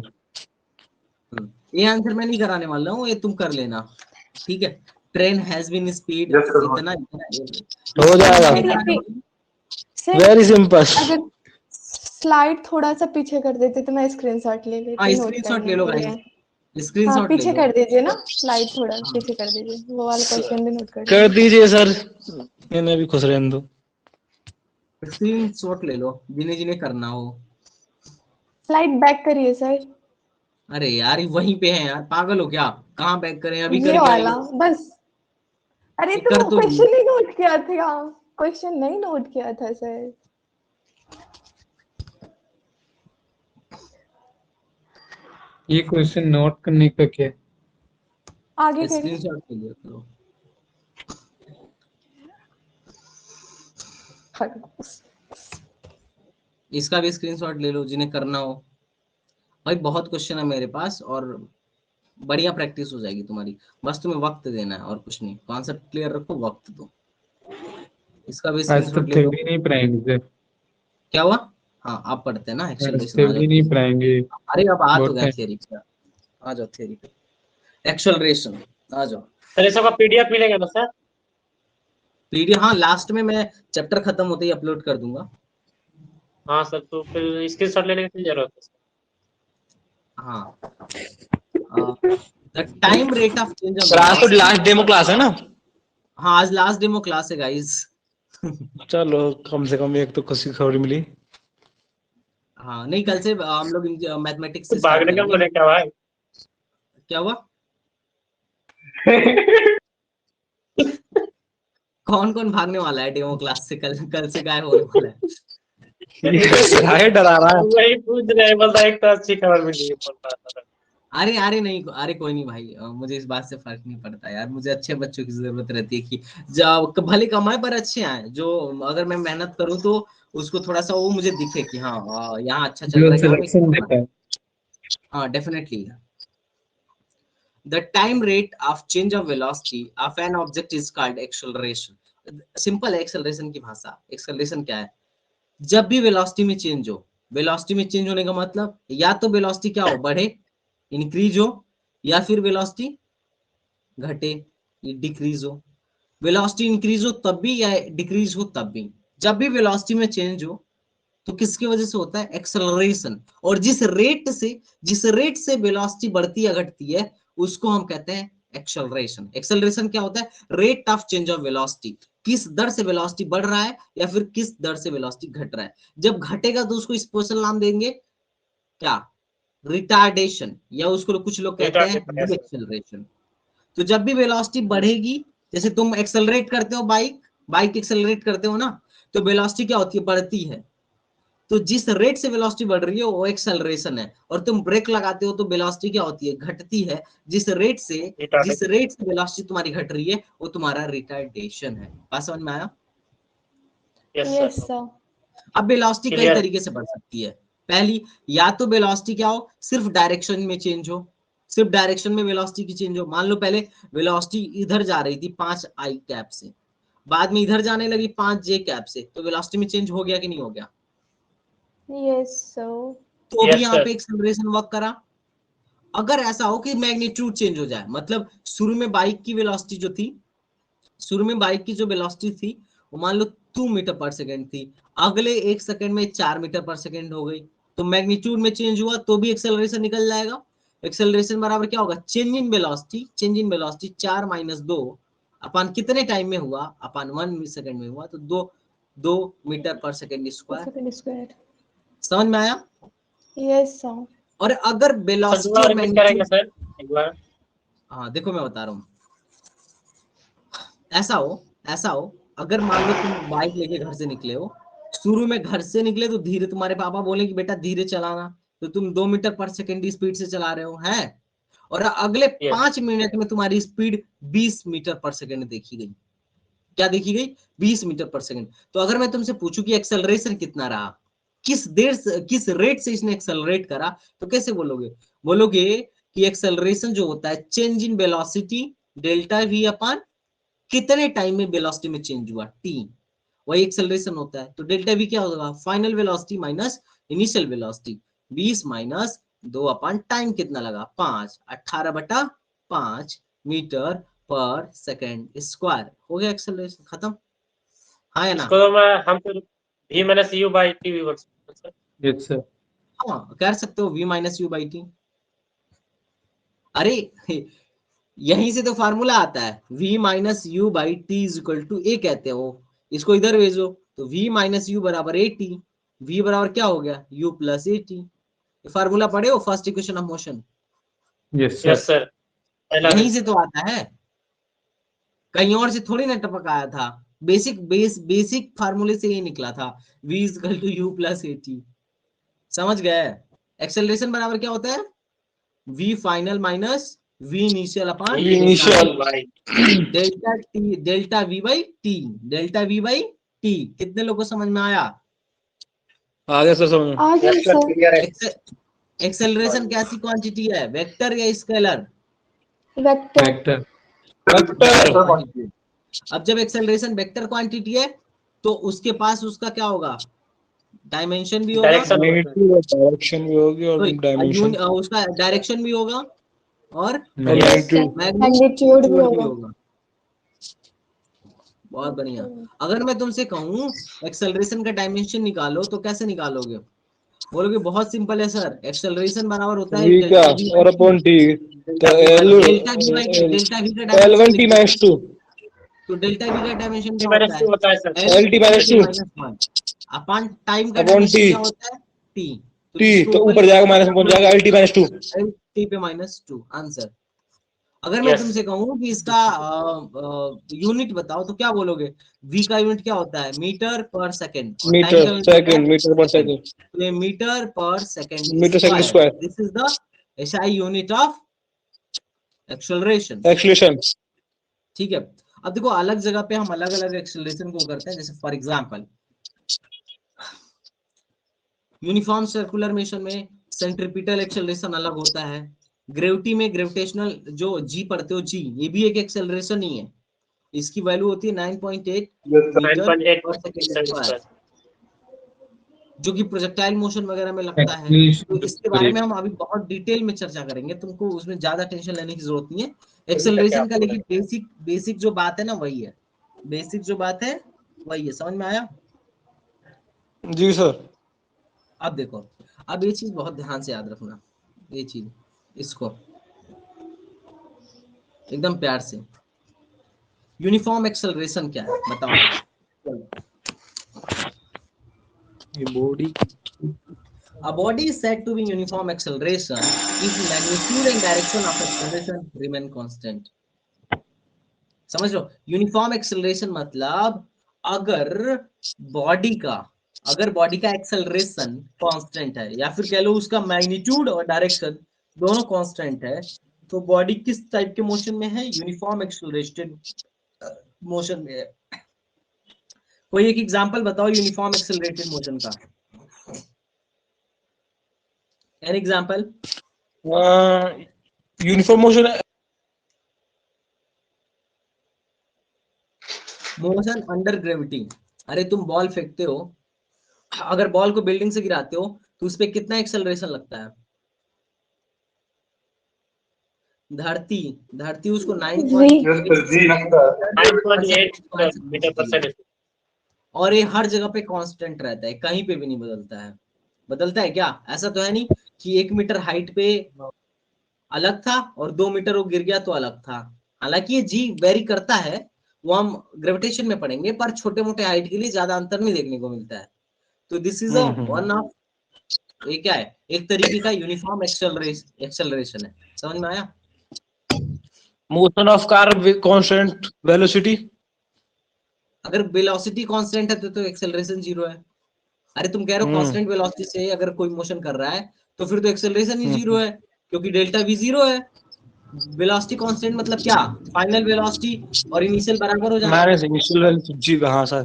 ये आंसर मैं नहीं कराने वाला हूँ, ये तुम कर लेना। ठीक है, train has been speed yes sir. इतना हो जाएगा, सर वेरी सिंपल। अगर स्लाइड थोड़ा सा पीछे कर देते तो मैं स्क्रीनशॉट ले हाँ लेती नोट स्क्रीनशॉट ले करने लो के लिए। भाई, हाँ स्क्रीनशॉट ले पीछे लो। कर दीजिए ना, स्लाइड थोड़ा पीछे कर दीजिए, वो वाला क्वेश्चन भी नोट कर कर लीजिए। दीजिए सर, मैंने भी खुश रहने दो। स्क्रीनशॉट ले लो जिन्हें जिन्हें करना हो। स्लाइड बैक करिए सर, अरे यार वहीं पे है यार, पागल हो क्या, कहाँ बैक करें, अभी ये करके आए वाला हो। बस। अरे ये तो कर तो दी। क्वेश्चन ही नोट किया था, क्वेश्चन नहीं नोट किया था सर। ये क्वेश्चन नोट करने का क्या है? आगे करिए। स्क्रीनशॉट ले लिया करो। इसका भी स्क्रीनशॉट ले लो जिन्हें करना हो। भाई बहुत क्वेश्चन है मेरे पास और बढ़िया प्रैक्टिस हो जाएगी तुम्हारी। बस तुम्हें वक्त देना है और कुछ नहीं, कॉन्सेप्ट क्लियर रखो, वक्त दो। इसका भी आज तो स्क्रीनशॉट ले लो। थ्योरी नहीं पढ़ाएंगे सर। क्या हुआ, हाँ आप पढ़ते हैं ना ऐसे एक्सेलरेशन, आ जाओ भी नहीं theory। पढ़ाएंगे, अरे अब आ तो बहुत गया टाइम। थियरी पे, आ जाओ थियरी पे, एक्सेलरेशन आ जाओ। सर ये सबका पीडीएफ मिलेगा ना सर? पीडीएफ हाँ लास्ट में मैं चैप्टर खत्म होते ही अपलोड कर दूंगा। हाँ सर, तो फिर स्क्रीनशॉट लेने की जरूरत है सर। हाँ the time rate of change of sir आज तो वेलोसिटी। लास्ट डेमो क्लास है ना? हाँ आज लास्ट डेमो क्लास है गाइस। चलो कम से कम एक तो खुशी की खबर मिली। हाँ नहीं कल से हम लोग मैथमेटिक्स से कुछ स्टार्ट भागने का करेंगे। बोले क्या भाई? क्या हुआ? कौन कौन भागने वाला है डेमो क्लास से? कल से गायब होने वाला है। ये डरा रहा है। वही पूछ रहे, बोल रहा है एक तो अच्छी खबर मिली है, बोल रहा था। अरे अरे नहीं, अरे कोई नहीं भाई, मुझे इस बात से फर्क नहीं पड़ता यार। मुझे अच्छे बच्चों की जरूरत रहती है कि जब भले कमाए पर अच्छे आए, जो अगर मैं मेहनत करूँ तो उसको थोड़ा सा वो मुझे दिखे कि हाँ यहाँ अच्छा चल रहा जो है, यहाँ सिलेक्शन मैं देता है। हाँ definitely. The time rate of change of velocity of an object is called acceleration. Simple है एक्सेलरेशन की भाषा। एक्सेलरेशन क्या है? जब भी वेलोसिटी में चेंज हो, वेलोसिटी में चेंज होने का मतलब या तो वेलोसिटी क्या हो, बढ़े, इंक्रीज हो, या फिर वेलोसिटी घटे, डिक्रीज हो। वेलोसिटी इंक्रीज हो तब भी या डिक्रीज हो तब भी। जब भी वेलोसिटी में चेंज हो तो किसकी वजह से होता है? एक्सेलरेशन। और जिस रेट से वेलोसिटी बढ़ती या घटती है उसको हम कहते हैं एक्सेलरेशन। एक्सेलरेशन क्या होता है? Rate of change of velocity, किस दर से वेलोसिटी बढ़ रहा है या फिर किस दर से वेलोसिटी घट रहा है। जब घटेगा तो उसको स्पेशल नाम देंगे क्या? रिटार्डेशन, या उसको कुछ लोग कहते हैं डिएक्सेलरेशन। तो जब भी वेलोसिटी बढ़ेगी, जैसे तुम एक्सेलरेट करते हो बाइक एक्सेलरेट करते हो ना, तो वेलोसिटी क्या होती है? बढ़ती है। तो जिस रेट से वेलोसिटी बढ़ रही है वो एक्सेलरेशन है। और तुम ब्रेक लगाते हो तो वेलोसिटी क्या होती है? घटती है। जिस रेट से वेलोसिटी तुम्हारी घट रही है वो तुम्हारा रिटार्डेशन है। बात समझ में आया? Yes sir. अब वेलोसिटी कई Clear. तरीके से बढ़ सकती है। पहली, या तो वेलोसिटी क्या हो? सिर्फ डायरेक्शन में चेंज हो, सिर्फ डायरेक्शन में वेलोसिटी की चेंज हो। मान लो पहले वेलोसिटी इधर जा रही थी 5i कैप से, बाद में इधर जाने लगी 5j कैप से, तो वेलोसिटी में चेंज हो गया कि नहीं हो गया? Yes sir. तो भी Yes, यहाँ sir. पे एक्सेलरेशन वर्क करा। अगर ऐसा हो कि मैग्नीट्यूड चेंज हो जाए, मतलब शुरू में बाइक की वेलोसिटी जो थी, शुरू में बाइक की जो वेलोसिटी थी वो मान लो 2 मीटर पर सेकेंड थी, अगले 1 सेकेंड में 4 मीटर पर सेकेंड हो गई, तो मैग्नीट्यूड में चेंज हुआ तो भी एक्सेलरेशन निकल जाएगा। एक्सेलरेशन बराबर क्या होगा? चेंज इन वेलोसिटी, 4 माइनस 2 अपन कितने टाइम में हुआ? अपन 1 सेकेंड में हुआ, तो 2 metre per second square. Second square. समझ में आया? Yes sir. और अगर सर वेलोसिटी दोबारा और रिपीट करेंगे मैग्नीट्यूड, सर एक बार? हाँ देखो मैं बता रहा हूँ, ऐसा हो अगर मान लो तुम बाइक लेके घर से निकले हो, शुरू में घर से निकले तो धीरे, तुम्हारे पापा बोले कि बेटा धीरे चलाना, तो तुम 2 मीटर पर सेकेंड स्पीड से चला रहे हो है, और अगले Yes. 5 मिनट में तुम्हारी स्पीड 20 मीटर पर सेकेंड देखी गई। क्या देखी गई? 20 मीटर पर सेकेंड। तो अगर मैं तुमसे पूछूं कि एक्सेलरेशन कितना रहा, किस रेट से इसने एक्सेलरेट करा, तो कैसे बोलोगे? बोलोगे कि एक्सेलरेशन जो होता है change in velocity delta we upon कितने टाइम में वेलोसिटी में चेंज हुआ, टी, वही एक्सेलरेशन होता है। तो डेल्टा वी क्या होगा? Final velocity minus initial velocity, 20 minus 2 upon time कितना लगा? 5, 18/5 मीटर पर सेकेंड स्क्वायर। हो गया एक्सेलरेशन खत्म। हाँ या ना? इसको तो हम तो v minus u by T भी बोल सकते हैं सर। Yes sir. हाँ कर सकते हो, v minus u by t. अरे यहीं से तो फार्मूला आता है, v minus u by t is equal to a कहते हो। इसको इधर भेजो तो v माइनस यू बराबर ए टी, v बराबर क्या हो गया? u plus A T. Formula पढ़े हो first equation of motion? Yes yes sir. Sir, पहला यहीं भी। से तो आता है, कहीं और से थोड़ी ना टपक आया था। बेसिक फार्मूले से ये निकला था, v is equal to U plus A T. समझ गए? एक्सेलरेशन बराबर क्या होता है? v final minus v initial upon initial by delta T, delta V by T, delta V by T. कितने लोगों को समझ में आया? आ गया सर समझ में। आ गया सर। क्लियर है। एक्सेलरेशन कैसी क्वांटिटी है? वेक्टर या स्केलर? वेक्टर। वेक्टर। वेक्टर। अब जब एक्सेलरेशन वेक्टर क्वांटिटी है तो उसके पास उसका क्या होगा? डायमेंशन भी होगा, डायरेक्शन मैग्नीट्यूड और डायरेक्शन भी होगी और सॉरी डायमेंशन उसका डायरेक्शन भी होगा और मैग्नीट्यूड मैग्नीट्यूड भी होगा। होगा। बहुत बढ़िया। अगर मैं तुमसे कहूँ एक्सेलरेशन का डायमेंशन निकालो तो कैसे निकालोगे? बोलोगे बहुत सिंपल है सर, एक्सेलरेशन बराबर होता है v का डेल्टा और अपॉन t तो डेल्टा वी का डायमेंशन L1t minus 2 तो डेल्टा वी का डायमेंशन क्या माइनस होता टू है? होता है sir. LT minus 2 -1 upon time का अपॉन डायमेंशन t क्या होता है? t t इसको तो ऊपर जाएगा माइनस पहुंच जाएगा LT minus 2 t पे -2 आंसर। अगर मैं Yes. तुमसे कहूँ कि इसका यूनिट बताओ तो क्या बोलोगे? v का यूनिट क्या होता है? Metre per second. और टाइम मीटर का यूनिट होता है सेकंड मीटर पर सेकंड तो ये metre per second metre second square this is the SI unit of acceleration. Acceleration ठीक है। अब देखो अलग जगह पे हम अलग अलग एक्सेलरेशन को करते हैं। जैसे for example uniform circular motion में सेंट्रीपिटल एक्सेलरेशन अलग होता है। ग्रेविटी में ग्रेविटेशनल जो जी पढ़ते हो जी, ये भी एक एक्सेलरेशन ही है। इसकी वैल्यू होती है 9.8 मीटर 9.8 पर सेकंड स्क्वायर, स्क्वायर। जो कि प्रोजेक्टाइल मोशन वगैरह में लगता है। तो इसके बारे में हम अभी बहुत डिटेल में चर्चा करेंगे, तुमको उसमें ज्यादा टेंशन लेने की जरूरत नहीं है। एक्सेलरेशन का लेकिन बेसिक जो बात है ना वही है, बेसिक जो बात है वही है। समझ में आया? जी सर। अब देखो, अब ये चीज बहुत ध्यान से याद रखना, ये चीज इसको एकदम प्यार से। यूनिफॉर्म एक्सेलरेशन क्या है बताओ? ये body A body is said to be uniform acceleration if magnitude and direction of acceleration remain constant. समझ लो, यूनिफॉर्म एक्सेलरेशन मतलब अगर बॉडी का एक्सेलरेशन कांस्टेंट है, या फिर कह लो उसका मैग्नीट्यूड और डायरेक्शन दोनों कांस्टेंट है, तो बॉडी किस टाइप के मोशन में है? यूनिफॉर्म एक्सेलरेटेड मोशन में है। कोई एक एग्जांपल बताओ यूनिफॉर्म एक्सेलरेटेड मोशन का। An example. Uniform motion motion under gravity. अरे तुम बॉल फेंकते हो, अगर बॉल को बिल्डिंग से गिराते हो तो उस पर कितना एक्सेलरेशन लगता है? धरती उसको 9.8 मीटर पर सेकंड। और ये हर जगह पे कांस्टेंट रहता है, कहीं पे भी नहीं बदलता है। बदलता है क्या? ऐसा तो है नहीं कि 1 मीटर हाइट पे अलग था और 2 मीटर वो गिर गया तो अलग था। हालांकि ये जी वेरी करता है, वो हम ग्रेविटेशन में पढ़ेंगे, पर छोटे मोटे हाइट के लिए ज्यादा अंतर नहीं देखने को मिलता है। तो दिस इज वन ऑफ, ये क्या है? एक तरीके का यूनिफॉर्म एक्सेलरेशन है। समझ में आया? Motion of car with constant velocity. अगर वेलोसिटी कांस्टेंट है तो एक्सेलरेशन जीरो है। अरे तुम कह रहे हो कांस्टेंट वेलोसिटी से अगर कोई मोशन कर रहा है तो फिर तो एक्सेलरेशन ही जीरो है, क्योंकि डेल्टा वी जीरो है। वेलोसिटी कांस्टेंट मतलब क्या? फाइनल वेलोसिटी और इनिशियल बराबर हो जाना। माइनस इनिशियल वेलोसिटी जी हाँ सर।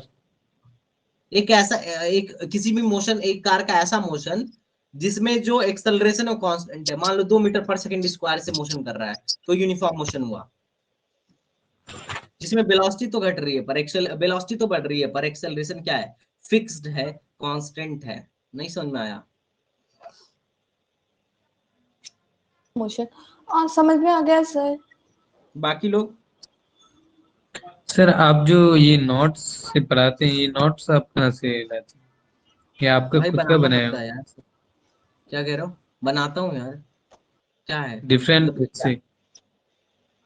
एक किसी भी मोशन, एक कार का ऐसा मोशन जिसमें जो एक्सेलरेशन है कांस्टेंट है। मान लो 2 मीटर पर सेकंड स्क्वायर से मोशन कर रहा है तो यूनिफॉर्म मोशन हुआ। जिसमें वेलोसिटी तो घट रही है पर वेलोसिटी तो बढ़ रही है, पर एक्सेलरेशन क्या है? फिक्स्ड है, कांस्टेंट है। नहीं समझ में आया? मोशन समझ में आ गया सर। बाकी लोग? सर आप जो ये नोट्स से पढ़ाते हैं, ये नोट्स आप कहाँ से लाते हैं? ये आपका भाई खुद का बनाना बनाया पड़ता है यार। क्या कह रहे हो? बनाता हूँ यार, क्या है डिफरेंट मतलब बुक क्या? से?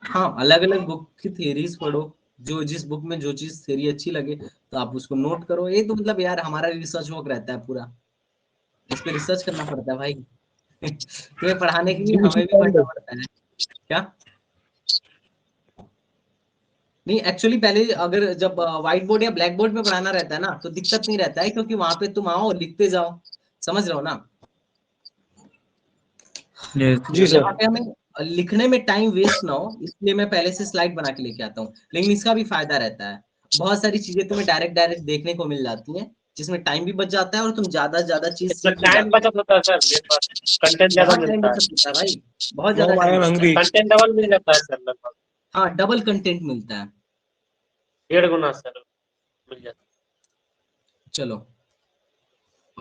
हाँ, अलग अलग बुक की थ्योरीज पढ़ो, जो जिस बुक में जो चीज थ्योरी अच्छी लगे तो आप उसको नोट करो। ये तो मतलब यार हमारा रिसर्च वर्क रहता है पूरा, इस पे रिसर्च करना पड़ता है भाई। तुम्हें पढ़ाने के लिए हमें भी पढ़ना पड़ता है। क्या? नहीं एक्चुअली पहले अगर जब व्हाइट बोर्ड या ब्लैक बोर्ड पे पढ़ाना रहता है ना तो दिक्कत नहीं रहता है, क्योंकि वहां पे तुम आओ लिखते जाओ। समझ रहे हो ना? जी सर। यहाँ पे हमें लिखने में टाइम वेस्ट ना हो, इसलिए मैं पहले से स्लाइड बना के लेके आता हूँ। लेकिन इसका भी फायदा रहता है, बहुत सारी चीजें तुम्हें डायरेक्ट देखने को मिल जाती हैं, जिसमें टाइम भी बच जाता है और तुम ज्यादा से ज्यादा चीज इसमें सीख भी टाइम जाते बचत होता है सर, मेरे पास कंटेंट हो। ज्यादा बहुत टाइम मिलता है। बचत होता है भाई, बहुत नो ज्यादा आई टाइम एम बचता है। हंग्री। कंटेंट डबल मिल जाता है सर, लगभग हाँ, डबल कंटेंट मिलता है। 1.5 गुना सर मिल जाता है। चलो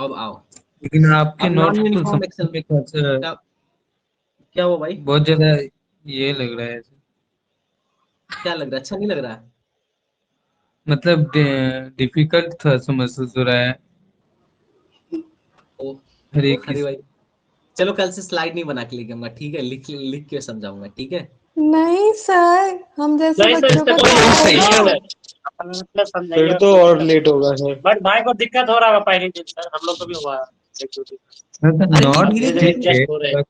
अब आओ, लेकिन आपके अब नोट्स नॉन को यूनिफॉर्म समझने एक्सेल में थोड़ा क्या क्या हुआ भाई? बहुत ज्यादा ये लग रहा है, क्या लग रहा है? अच्छा नहीं लग रहा है? मतलब डिफिकल्ट था समझ हो रहा है ओ, हर एक अरे चीज। भाई चलो कल से स्लाइड नहीं बना के लिखूंगा, ठीक है? लिख लिख के समझाऊंगा, ठीक है? नहीं सर, हम जैसे नहीं सर, बच्चों इससे का कोई क्या यूज नहीं है होगा। सर। अपन मतलब समझाइए फिर और तो कोई और दिक्कत लेट नहीं। होगा सर। बट भाई को दिक्कत हो रहा है पहले दिन सर, हम लोग को भी हुआ है एक दो दिन। अरे तो नॉट धीरे धीरे धीरे धीरे ठीक है, एडजस्ट हो रहे हैं।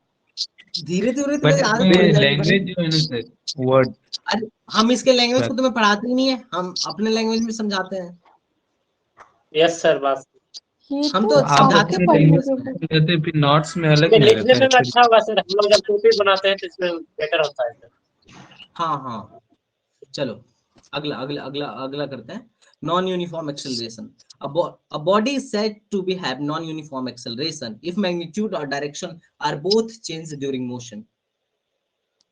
धीरे धीरे बट तुम्हें आदत पड़ इसमें जाएगी भाई। लैंग्वेज जो है ना सर, वर्ड। अरे हम इसके लैंग्वेज को तुम्हें पढ़ाते ही नहीं है, हम अपने लैंग्वेज में समझाते हैं। यस सर, बात ये हम तो तो आप समझाते आपके अपने हैं पढ़ने लैंग्वेज इंग्लिश के में। ऊपर। में रहते, फिर नोट्स में अलग इसमें में लिखने रहता में है फिर। अच्छा होगा सर, हम लोग जब टोपिक बनाते हैं तो इसमें बेटर होता है सर। हाँ हाँ, चलो अगला अगला अगला अगला करते हैं। Non uniform acceleration. A body is said to be have non-uniform acceleration if magnitude or direction are both changed during motion.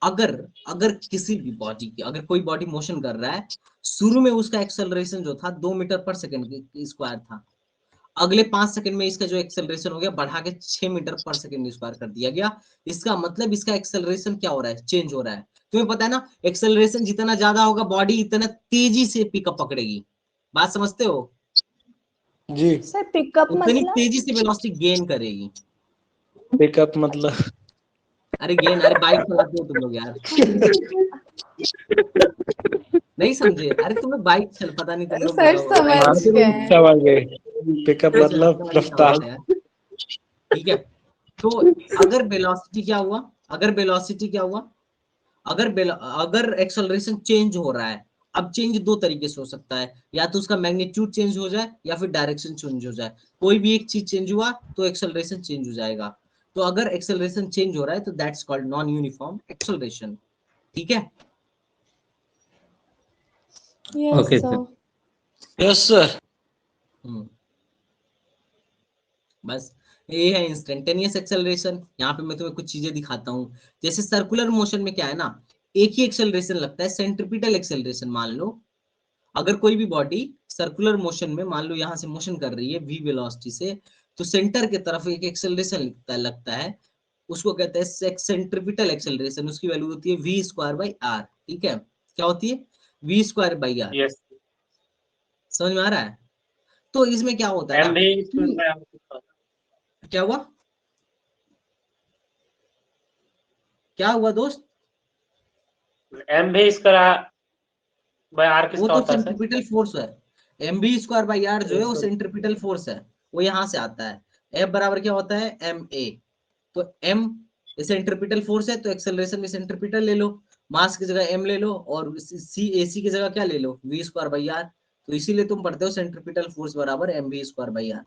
अगर अगर किसी भी बॉडी की, अगर कोई बॉडी मोशन कर रहा है, शुरू में उसका एक्सेलरेशन जो था 2 मीटर पर सेकंड स्क्वायर था, अगले 5 सेकंड में इसका जो एक्सेलरेशन हो गया बढ़ा के 6 मीटर पर सेकंड स्क्वायर कर दिया गया। इसका मतलब इसका एक्सेलरेशन क्या हो रहा है? चेंज हो रहा है। तुम्हें पता है ना, एक्सेलरेशन जितना ज्यादा होगा बॉडी इतना तेजी से पिकअप पकड़ेगी। बात समझते हो? जी। सर पिकअप उतनी मतलब? तेजी से वेलोसिटी गेन करेगी। पिकअप मतलब? अरे गेन, अरे बाइक चलाते हो तुम लोग यार, नहीं समझे? अरे तुम्हें बाइक चल, पता नहीं तुम लोग सर समझ हाँ बाइक गए। समझ गए। पिकअप नहीं मतलब चलाते वाली रफ्तार। कहावत है यार, ठीक है? तो अगर वेलोसिटी क्या हुआ, अगर वेलोसिटी क्या हुआ, अगर एक्सेलरेशन चेंज हो रहा है, अब चेंज दो तरीके से हो सकता है, या तो उसका मैग्नीट्यूड चेंज हो जाए या फिर डायरेक्शन चेंज हो जाए। कोई भी एक चीज चेंज हुआ तो एक्सेलरेशन चेंज हो जाएगा। तो अगर एक्सेलरेशन चेंज हो रहा है तो that's called non uniform acceleration, ठीक है? Yes okay sir. Sir. Yes sir. हम्म, बस ये है इंस्टेंटेनियस एक्सेलरेशन। यहाँ पे मैं तुम्हें कुछ चीजें दिखाता हूँ। जैसे सर्कुलर मोशन में क्या है ना, एक ही एक्सेलरेशन लगता है, सेंट्रिपिटल एक्सेलरेशन। मान लो अगर कोई भी बॉडी सर्कुलर मोशन में, मान लो यहाँ से मोशन कर रही है v वेलोसिटी से, तो सेंटर की तरफ एक एक्सेलरेशन लगता है, उसको कहते हैं सेंट्रिपिटल एक्सेलरेशन। उसकी वैल्यू होती है v स्क्वायर बाई आर, ठीक है? क्या होती है? v square by R. Yes. समझ में आ रहा है? तो इसमें क्या होता है ना एम भी कि क्या हुआ, क्या हुआ दोस्त? एम भी इसका बाय आर वो किसका तो होता है सर? सेंट्रिपिटल फोर्स है। M B square by R जो है वो सेंट्रिपिटल फोर्स है, वो यहाँ से आता है। एफ बराबर क्या होता है? M A. तो एम सेंट्रिपिटल फोर्स है, तो एक्सेलरेशन में सेंट्रिपिटल ले लो, मास की जगह एम ले लो, और सी ए सी की जगह क्या ले लो? V square by R. तो इसीलिए तुम पढ़ते हो सेंट्रिपिटल फोर्स बराबर M B square by R.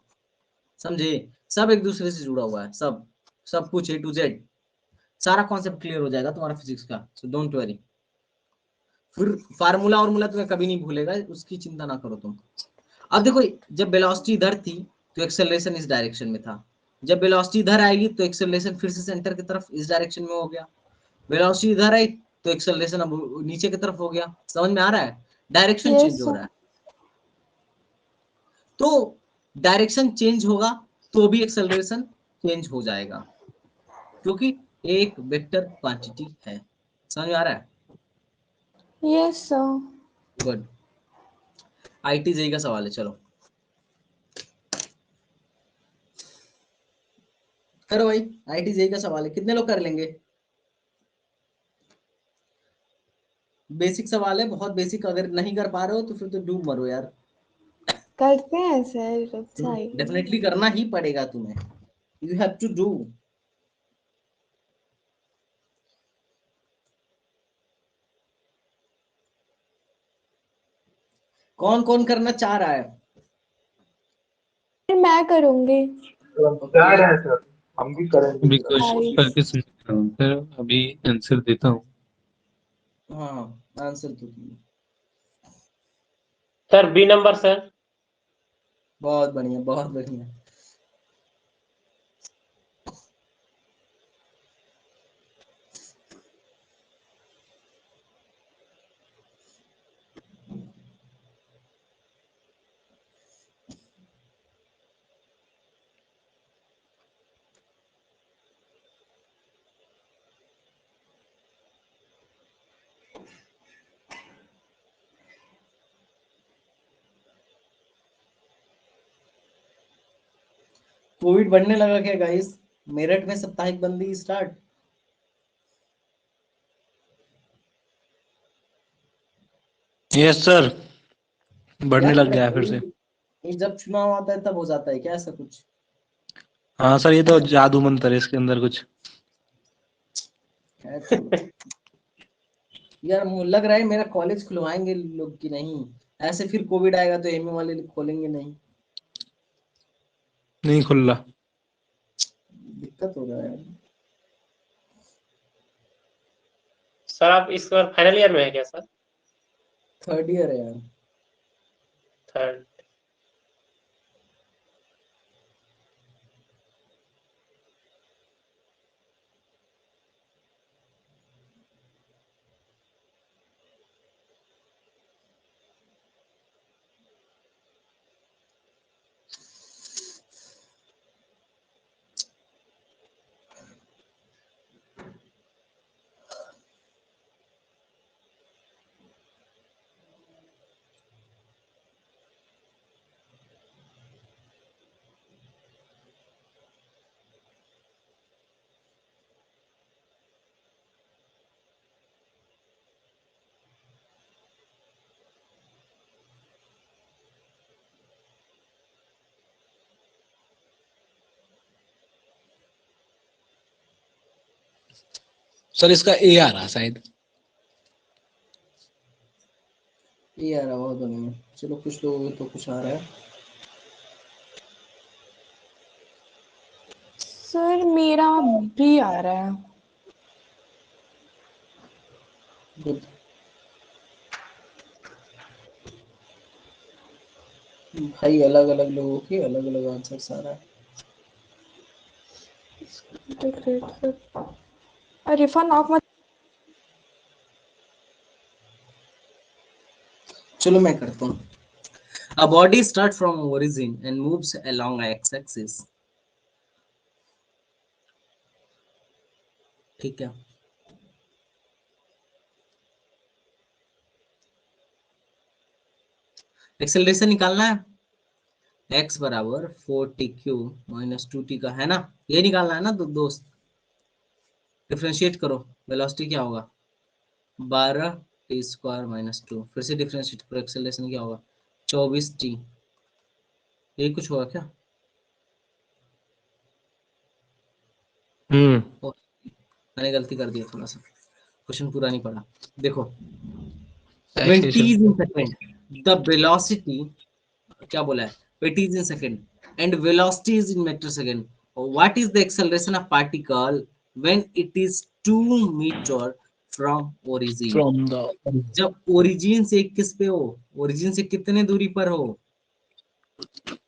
समझे? सब एक दूसरे से जुड़ा हुआ है, सब सब कुछ ए टू जेड, सारा कॉन्सेप्ट क्लियर हो जाएगा तुम्हारा फिजिक्स का, सो डोंट वरी। फिर फार्मूला और तुम्हें कभी नहीं भूलेगा, उसकी चिंता ना करो तुम। अब देखो, जब वेलोसिटी इधर थी तो एक्सेलरेशन इस डायरेक्शन में था, जब वेलोसिटी इधर आएगी तो एक्सेलरेशन फिर से सेंटर की तरफ इस डायरेक्शन में हो गया, वेलोसिटी इधर आई तो एक्सेलरेशन अब नीचे की तरफ हो गया। समझ में आ रहा है? डायरेक्शन यस चेंज हो सर। रहा है। तो डायरेक्शन चेंज होगा तो भी एक्सेलरेशन चेंज हो जाएगा, क्योंकि एक वेक्टर क्वांटिटी है। समझ में आ रहा है? Yes sir. Good. IIT JEE का सवाल है, चलो करो भाई। आईटी जेई का सवाल है, कितने लोग कर लेंगे? बेसिक सवाल है, बहुत बेसिक। अगर नहीं कर पा रहे हो तो फिर तो डूब मरो यार। करते हैं सर, अच्छा ही। डेफिनेटली करना ही पड़ेगा तुम्हें, यू हैव टू डू। कौन कौन करना चाह रहा है? फिर मैं करूंगी। क्या रहे सर, हम भी करेंगे अभी सर। Question guys. करके समझ रहा हूँ सर, अभी आंसर देता हूँ। हाँ, आंसर तो तुम। Sir B number sir. बहुत बढ़िया, बहुत बढ़िया। कोविड बढ़ने लगा क्या गाइस? मेरठ में साप्ताहिक बंदी स्टार्ट। यस सर, बढ़ने क्या लग लग गया रहा है फिर से। है ये जब चुनाव आता है तब हो जाता है क्या ऐसा कुछ? हाँ सर, ये तो जादू मंत्र है इसके अंदर कुछ। है तो। यार मुझे लग रहा है मेरा कॉलेज खुलवाएंगे लोग कि नहीं, ऐसे फिर कोविड आएगा तो एमए वाले लोग खोलेंगे नहीं। नहीं खुल रहा। दिक्कत हो रहा है। सर आप इस बार फाइनल ईयर में है क्या सर? थर्ड ईयर है यार। थर्ड। सर इसका ए आ रहा शायद। ये यार आवाज तो नहीं है। चलो कुछ लोगों को तो कुछ आ रहा है। सर मेरा भी आ रहा है। गुड। भाई अलग अलग लोगों के अलग अलग आंसर आ रहा है। Great sir. रिफा नॉक मत। चलो मैं करता हूँ। A body starts from origin and moves along x-axis. ठीक है। एक्सेलरेशन निकालना है। x बराबर 4t³ माइनस 2t का है ना, ये निकालना है ना दोस्त। डिफरेंशिएट करो, वेलोसिटी क्या होगा 12t² माइनस 2। फिर से डिफरेंशिएट करो, एक्सेलरेशन क्या होगा 24t। यही कुछ होगा क्या? ओ, मैंने गलती कर दिया थोड़ा सा, क्वेश्चन पूरा नहीं पढ़ा। देखो when t is in second the velocity, क्या बोला है, when t is in second and velocity is in meter second, what is the acceleration of particle when it is 2 meter from origin? From the जब origin से किस पे हो, origin से कितने दूरी पर हो,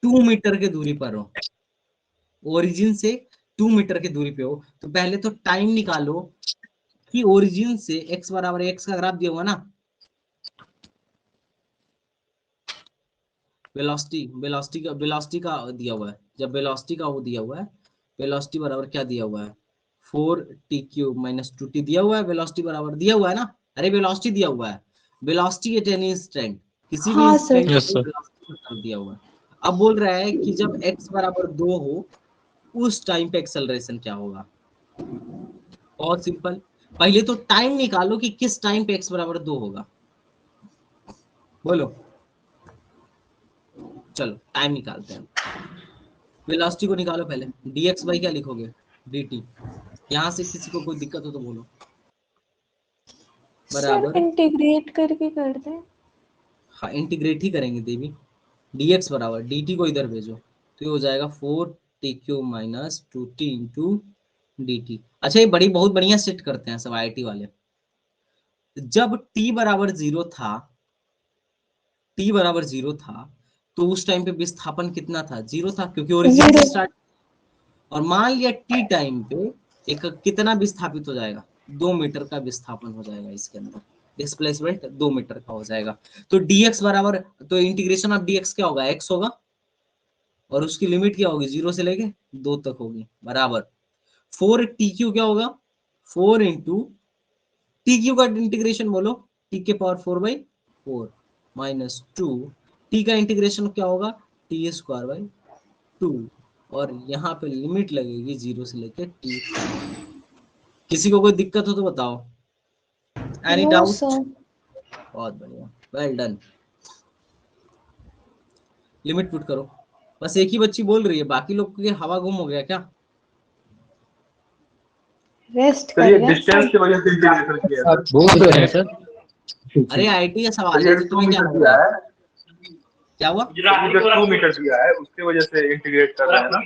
2 मीटर के दूरी पर हो। ओरिजिन से 2 मीटर की दूरी पे हो तो पहले तो टाइम निकालो कि ओरिजिन से x बराबर x का ग्राफ दिया हुआ ना, वेलोसिटी का दिया हुआ है। जब वेलोसिटी का वो दिया हुआ है, वेलोसिटी बराबर क्या दिया हुआ है 4t³ माइनस 2t दिया हुआ है। वेलोसिटी बराबर दिया हुआ है ना, अरे वेलोसिटी दिया हुआ है, वेलोसिटी एट एनी इंस्टेंट, किसी भी हाँ सर। इंस्टेंट यस पे सर। वेलोसिटी का दिया हुआ है। अब बोल रहा है कि जब x बराबर 2 हो उस टाइम पे एक्सेलरेशन क्या होगा। बहुत सिंपल, पहले तो टाइम निकालो कि किस टाइम पे x बराबर 2 होगा, बोलो। चलो टाइम निकालते हैं। वेलोसिटी को निकालो पहले, dx बाई क्या लिखोगे dt। यहाँ से किसी को कोई दिक्कत हो तो बोलो। सर बराबर, इंटीग्रेट करके कर दें। हाँ इंटीग्रेट ही करेंगे देवी। dx बराबर dt को इधर भेजो तो ये हो जाएगा 4t³ minus 2t into dt। अच्छा ये बड़ी बहुत बढ़िया सेट करते हैं सब IIT वाले। जब t बराबर 0 था, t बराबर 0 था तो उस टाइम पे विस्थापन कितना था 0 था, क्योंकि ओरिजिन से स्टार्ट। और मान लिया टी टाइम पे एक कितना विस्थापित हो जाएगा 2 मीटर का विस्थापन हो जाएगा, इसके अंदर डिस्प्लेसमेंट 2 मीटर का हो जाएगा। तो dx बराबर, तो इंटीग्रेशन ऑफ dx क्या होगा x होगा, और उसकी लिमिट क्या होगी 0 से लेके 2 तक होगी, बराबर 4t³ क्या होगा 4 इंटू t³ का इंटीग्रेशन बोलो t के पावर 4/4 माइनस 2 t का इंटीग्रेशन क्या होगा t² बाई 2 और यहाँ पे लिमिट लगेगी 0 से लेके t। किसी को कोई दिक्कत हो तो बताओ। Any no doubt? सर। बहुत बढ़िया, वेल डन। लिमिट पुट करो। बस एक ही बच्ची बोल रही है, बाकी लोग के हवा गुम हो गया क्या? रेस्ट सर कर ये रहे हैं डिस्टेंस सर। की वजह से इंटीग्रेशन किया है सर। बोल तो रहे हैं सर। अरे आईटी का सवाल ये है, तो 2 तुम्हें क्या मीटर लग दिया रहा है? है, क्या हुआ? ये जो 2 मीटर दिया है उसके वजह से इंटीग्रेट कर रहे हैं ना।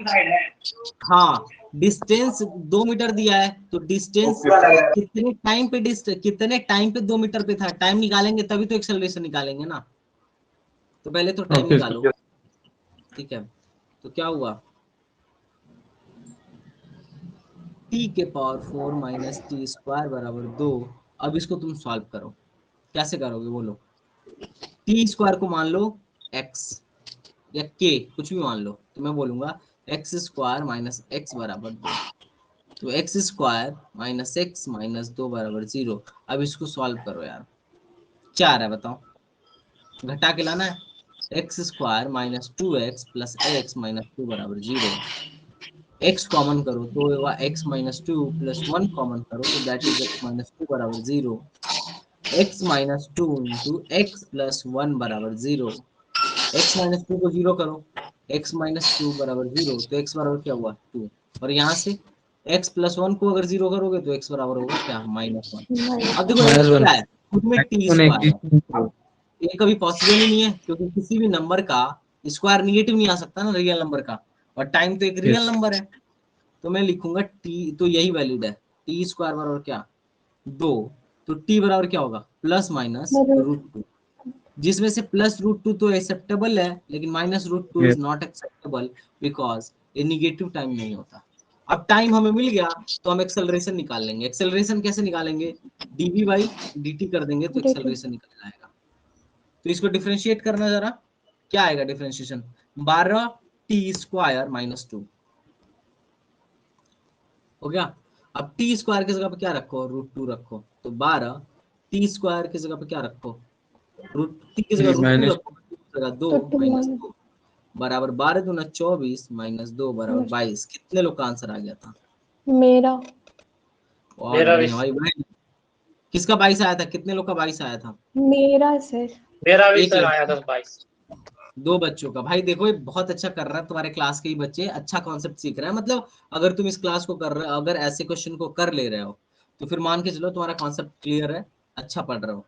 हाँ, डिस्टेंस 2 मीटर दिया है, तो डिस्टेंस ओके सर। कितने टाइम पे 2 मीटर पे था, टाइम निकालेंगे तभी तो एक्सेलरेशन निकालेंगे ना। तो पहले तो टाइम ओके निकालो। ठीक है, तो क्या हुआ? t के पावर 4 माइनस टी स्क्वायर बराबर 2। अब इसको तुम सॉल्व करो। कैसे करोगे बोलो? टी स्क्वायर को मान लो x या k, कुछ भी मान लो, तो मैं बोलूंगा एक्स स्क्वायर माइनस एक्स बराबर 2। तो x square minus x minus 2 बराबर 0। अब इसको सॉल्व करो यार, क्या आ रहा है बताओ? घटा के लाना है। X square minus 2x plus x minus 2 बराबर 0। x कॉमन करो तो होगा x माइनस 2 प्लस 1 कॉमन करो तो दैट इज x माइनस 2 बराबर 0। x minus 2 into x plus 1 बराबर 0। x माइनस 2 को 0 करो, x माइनस 2 बराबर 0, तो x बराबर क्या हुआ 2। और यहाँ से x प्लस 1 को अगर 0 करोगे तो x बराबर होगा क्या माइनस 1। अब देखो माइनस x वन। क्या है, उसमें टी स्क्वायर है। ये कभी पॉसिबल ही नहीं है, क्योंकि किसी भी नंबर का स्क्वायर निगेटिव नहीं आ सकता ना रियल नंबर का, और टाइम तो एक रियल नंबर है। तो मैं लिखूंगा टी, तो यही वैलिड है। टी स्क्वायर बराबर क्या 2, तो टी बराबर क्या होगा प्लस माइनस √2, जिसमें से प्लस √2 तो एक्सेप्टेबल है, लेकिन minus √2 is not acceptable because ये निगेटिव टाइम नहीं होता। अब टाइम हमें मिल गया तो हम एक्सेलरेशन निकाल लेंगे। एक्सेलरेशन कैसे निकालेंगे? डीवी बाई dt कर देंगे तो एक्सेलरेशन निकल जाएगा। तो इसको डिफरेंशिएट करना जरा, क्या आएगा डिफरेंशिएशन? 12 टी स्क्वायर माइनस 2 हो गया। अब टी स्क्वायर की जगह पे क्या रखो √2 रखो, तो 12 टी स्क्वायर की जगह पे क्या रखो √t की जगह √2 रखो, जगह 2 माइनस 2 बराबर 12 दूना 24 माइनस 2 बराबर 22। कितने लोग का आंसर आ गया था? मेरा बहुत बढ़िया भाई। भाई किसका 22 आया था? कितने लोग का 22 आया था? मेरा सर। मेरा भी एक सर लड़का, आया था 22। 2 बच्चों का। भाई देखो ये बहुत अच्छा कर रहा है, तुम्हारे क्लास के ही बच्चे अच्छा कॉन्सेप्ट सीख रहे हैं। मतलब अगर तुम इस क्लास को कर रहे हो, अगर ऐसे क्वेश्चन को कर ले रहे हो, तो फिर मान के चलो तुम्हारा कॉन्सेप्ट क्लियर है, अच्छा पढ़ रहे हो।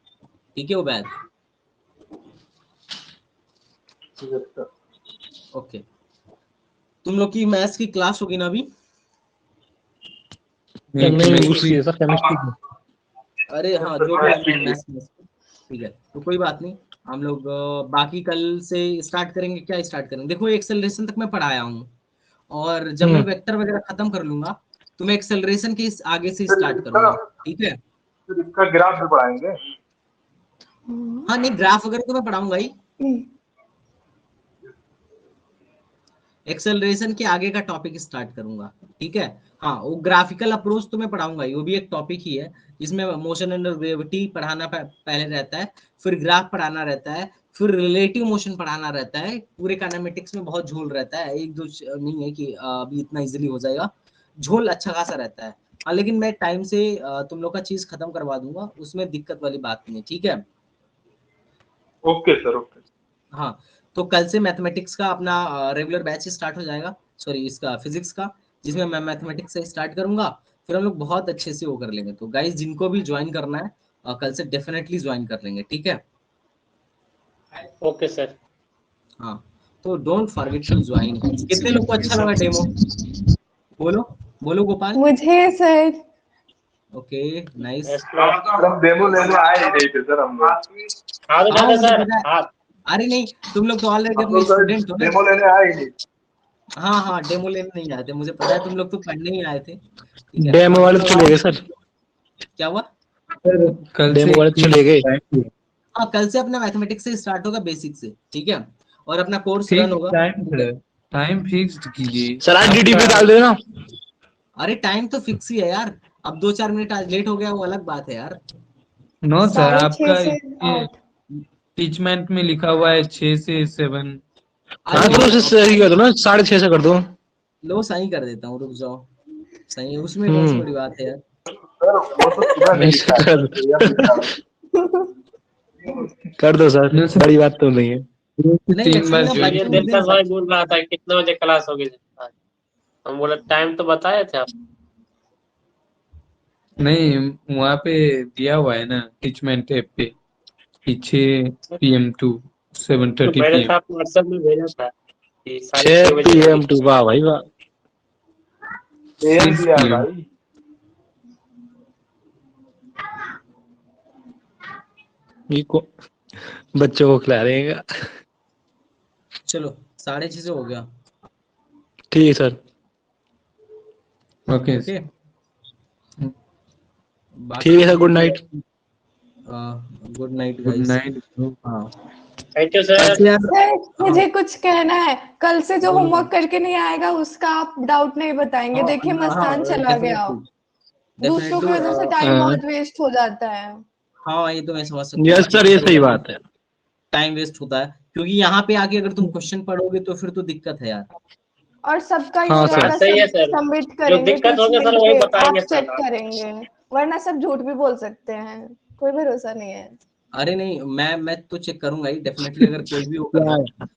ठीक है उबैद? ओके, तुम लोग की मैथ्स की क्लास होगी ना अभी? नहीं दूसरी है सर, केमिस्ट्री की। अरे हाँ, जो भी है मैथ्स। ठीक है, तो कोई बात नहीं, हम लोग बाकी कल से स्टार्ट करेंगे। क्या स्टार्ट करेंगे? देखो एक्सेलरेशन तक मैं पढ़ाया हूँ, और जब मैं वेक्टर वगैरह खत्म कर लूंगा तो मैं एक्सेलरेशन के आगे से स्टार्ट करूंगा। ठीक है? फिर इसका ग्राफ भी पढ़ाएंगे। हाँ नहीं, ग्राफ वगैरह तो मैं पढ़ाऊंगा ही। एक्सेलरेशन के आगे का टॉपिक स्टार्ट करूंगा। ठीक है? हाँ, वो ग्राफिकल अप्रोच तो मैं पढ़ाऊंगा ही, वो भी एक टॉपिक ही है जिसमें मोशन अंडर ग्रेविटी पढ़ाना पहले रहता है, फिर ग्राफ पढ़ाना रहता है, फिर रिलेटिव मोशन पढ़ाना रहता है। पूरे काइनेमेटिक्स में बहुत झोल रहता है, एक दो नहीं है कि अभी इतना इजीली हो जाएगा, झोल अच्छा खासा रहता है। हाँ, लेकिन मैं टाइम से तुम लोग का चीज खत्म करवा दूंगा, उसमें दिक्कत वाली बात नहीं है। ठीक है? Okay sir, okay. हाँ, तो कल से मैथमेटिक्स का अपना रेगुलर बैच स्टार्ट हो जाएगा, सॉरी इसका फिजिक्स का, जिसमें मैं मैथमेटिक्स से स्टार्ट करूंगा, फिर हम लोग बहुत अच्छे से वो कर लेंगे। तो गाइस जिनको भी ज्वाइन करना है कल से डेफिनेटली ज्वाइन कर लेंगे। ठीक है? Okay sir. हाँ, तो डोंट फॉरगेट टू ज्वाइन। कितने लोग को अच्छा लगा डेमो? बोलो बोलो गोपाल। मुझे सर। Okay nice. हम डेमो लेने आए ही नहीं थे सर हम लोग। हाँ तो हाँ, जाते मुझे सर। पता है। हाँ अरे नहीं, तुम लोग तो ऑलरेडी हम अपने लोग सर स्टूडेंट हो ना। डेमो लेने आए ही नहीं। हाँ हाँ, डेमो लेने नहीं आए थे, मुझे पता है, तुम लोग तो पढ़ने ही आए थे। ठीक है, डेमो वाले तो चले गए सर। क्या हुआ? कल डेमो से वाले तो चले गए। हाँ, कल से अपना मैथमेटिक्स से स्टार्ट होगा, बेसिक से। ठीक है? और अपना कोर्स रन होगा। टाइम फिक्स्ड कीजिए सर आज डीटी पे डाल देना। अरे टाइम तो फिक्स ही है यार, अब 2-4 मिनट आज लेट हो गया वो अलग बात है यार। नो सर, 6:30 आपका से ये 8। टीचमेंट में लिखा हुआ है 6 से 7। हाँ तो उसे सही कर दो ना, 6:30 से कर दो। लो सही कर देता हूँ, रुक जाओ। सही है, उसमें कौन सी बड़ी बात है यार। सर वो तो सीधा नहीं लिखा है, यह लिखा है। कर दो सर, बड़ी बात तो नहीं है। नहीं 3 बार सुनना, ज्वाइन ये बच्चों किया। को दिलकर भाई बोल रहा था कितने बजे क्लास होगी आज। हम बोले टाइम तो बताए थे आप। नहीं, वहाँ पे दिया हुआ है ना टीचमेंट ऐप पे कि 6 PM to तो 7:30 मैंने PM। तो आपको व्हाट्सएप में भेजा था कि 6 6:30 बजे होगी। PM to, वाह भाई वाह। एम 6 दिया है PM। भाई। ये को बच्चों को खिला देगा। चलो 6:30 से हो गया। ठीक है सर। ओके ओके, ठीक है sir, good night. Good night good guys. Night. हाँ थैंक यू कल सर। से यार, सर मुझे हाँ कुछ कहना है। कल से जो बोलो होमवर्क बोलो। करके नहीं आएगा उसका आप डाउट नहीं बताएंगे। हाँ देखिए हाँ मस्तान चला गया, डेफिनेटली दूसरों की डेफिनेटली। वजह से टाइम बहुत वेस्ट हो जाता है। हाँ ये तो मैं समझ सकता हूँ, यस आपकी सर, ये पिटाई सही करने बात है। टाइम वेस्ट होता है, क्योंकि यहाँ पे आके अगर तुम क्वेश्चन पढ़ोगे तो फिर तो दिक्कत है यार। और सबका हाँ ये सर। बात रहेगा, सही है सब सर। सबमिट जो करेंगे दिक्कत होगी टीचमेंट सर वही पे, आप बताएंगे चेक सर। करेंगे, वरना सब झूठ भी बोल सकते हैं, कोई भरोसा नहीं है। अरे नहीं, मैं तो चेक करूंगा ही डेफिनेटली, अगर कोई भी वो कर रहा है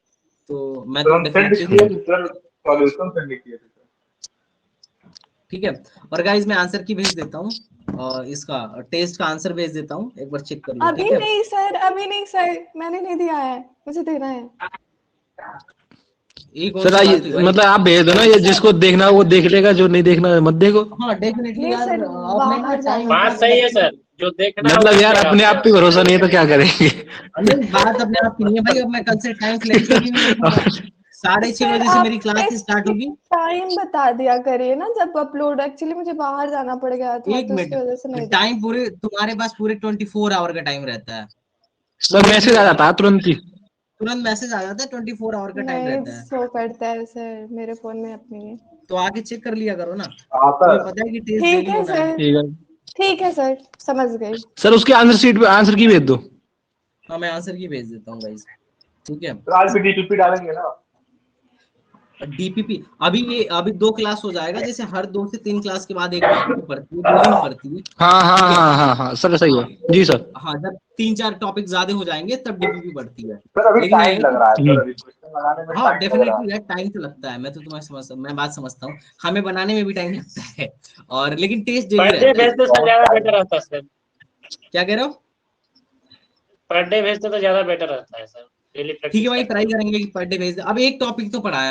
तो मैं तो तो हम सेंड डेफिनेटली किए थे सर, सॉल्यूशन सेंड किए थे सर। ठीक है। और गाइस मैं आंसर की भेज देता हूँ, और इसका टेस्ट का आंसर भेज देता हूँ, एक बार चेक कर लो, अभी ठीक है। नहीं सर, अभी नहीं सर, मैंने नहीं दिया है, मुझे देना है। ये कौन सर सी आइए, बात हुई भाई। मतलब आप भेज दो ना, ये जिसको देखना वो देख लेगा, जो नहीं देखना मत देखो। हाँ डेफिनेटली नहीं यार, सर, ऑफलाइन में बाहर टाइम जाना होता बात है सही तो है बच्चे, सर। जो देखना है मतलब वही यार मिलेगा अपने आपको। आप पे भरोसा नहीं है तो क्या करेंगे। नहीं बात अपने आप की नहीं है भाई, अब मैं कल से टाइम फ्लेक्सिबल भी नहीं रखूंगा। 6:30 सर बजे से मेरी आप क्लास स्टार्ट होगी। टाइम बता दिया करिए ना जब अपलोड, एक्चुअली मुझे बाहर जाना पड़ गया था एक तो उसकी वजह से नहीं मिनट, था। टाइम पूरे तुम्हारे पास पूरे 24 आवर का टाइम रहता है। सर कोई भी मैसेज आ जाता है तुरंत ही। तुरंत मैसेज आ जाता है, 24 आवर का टाइम नहीं रहता है। शो करता है सर मेरे फोन में अपनी। तो आके चेक कर लिया करो ना, आता तुम्हें है। पता है कि टेस्ट ठीक डेली है होना है। सर, ठीक है ठीक है सर, समझ गई। सर, उसके आंसर शीट पे आंसर की भेज दो। हाँ मैं आंसर की भेज देता हूँ गाइस, ठीक है। तो आज भी डीपीपी डालेंगे ना। डीपीपी अभी 2 क्लास हो जाएगा, जैसे हर 2 से 3 क्लास के बाद एक डीपीपी पढ़ती है, 2 दिन पढ़ती है, हाँ हाँ ठीक है। हाँ हाँ हाँ सर, सही है जी सर। हाँ जब 3-4 टॉपिक ज्यादा हो जाएंगे तब डीपीपी बढ़ती है। सर अभी लेकिन टाइम ये लग कि रहा है सर, अभी क्वेश्चन लगाने में हाँ टाइम लग रहा है। डेफिनेटली यार टाइम तो लगता है, मैं तो मैं बात समझता हूँ, हमें बनाने में भी टाइम लगता है, और लेकिन टेस्ट डेली पर डे रहता है। भेजते सर बहुत ज्यादा टाइम। बेटर रहता है सर। क्या कह रहे हो। पर डे भेजते तो ज्यादा बेटर रहता है सर, डेली ठीक है प्रैक्टिस भाई, करने ट्राई में। करेंगे कि पर डे भेज दे। अब एक टॉपिक तो पढ़ाया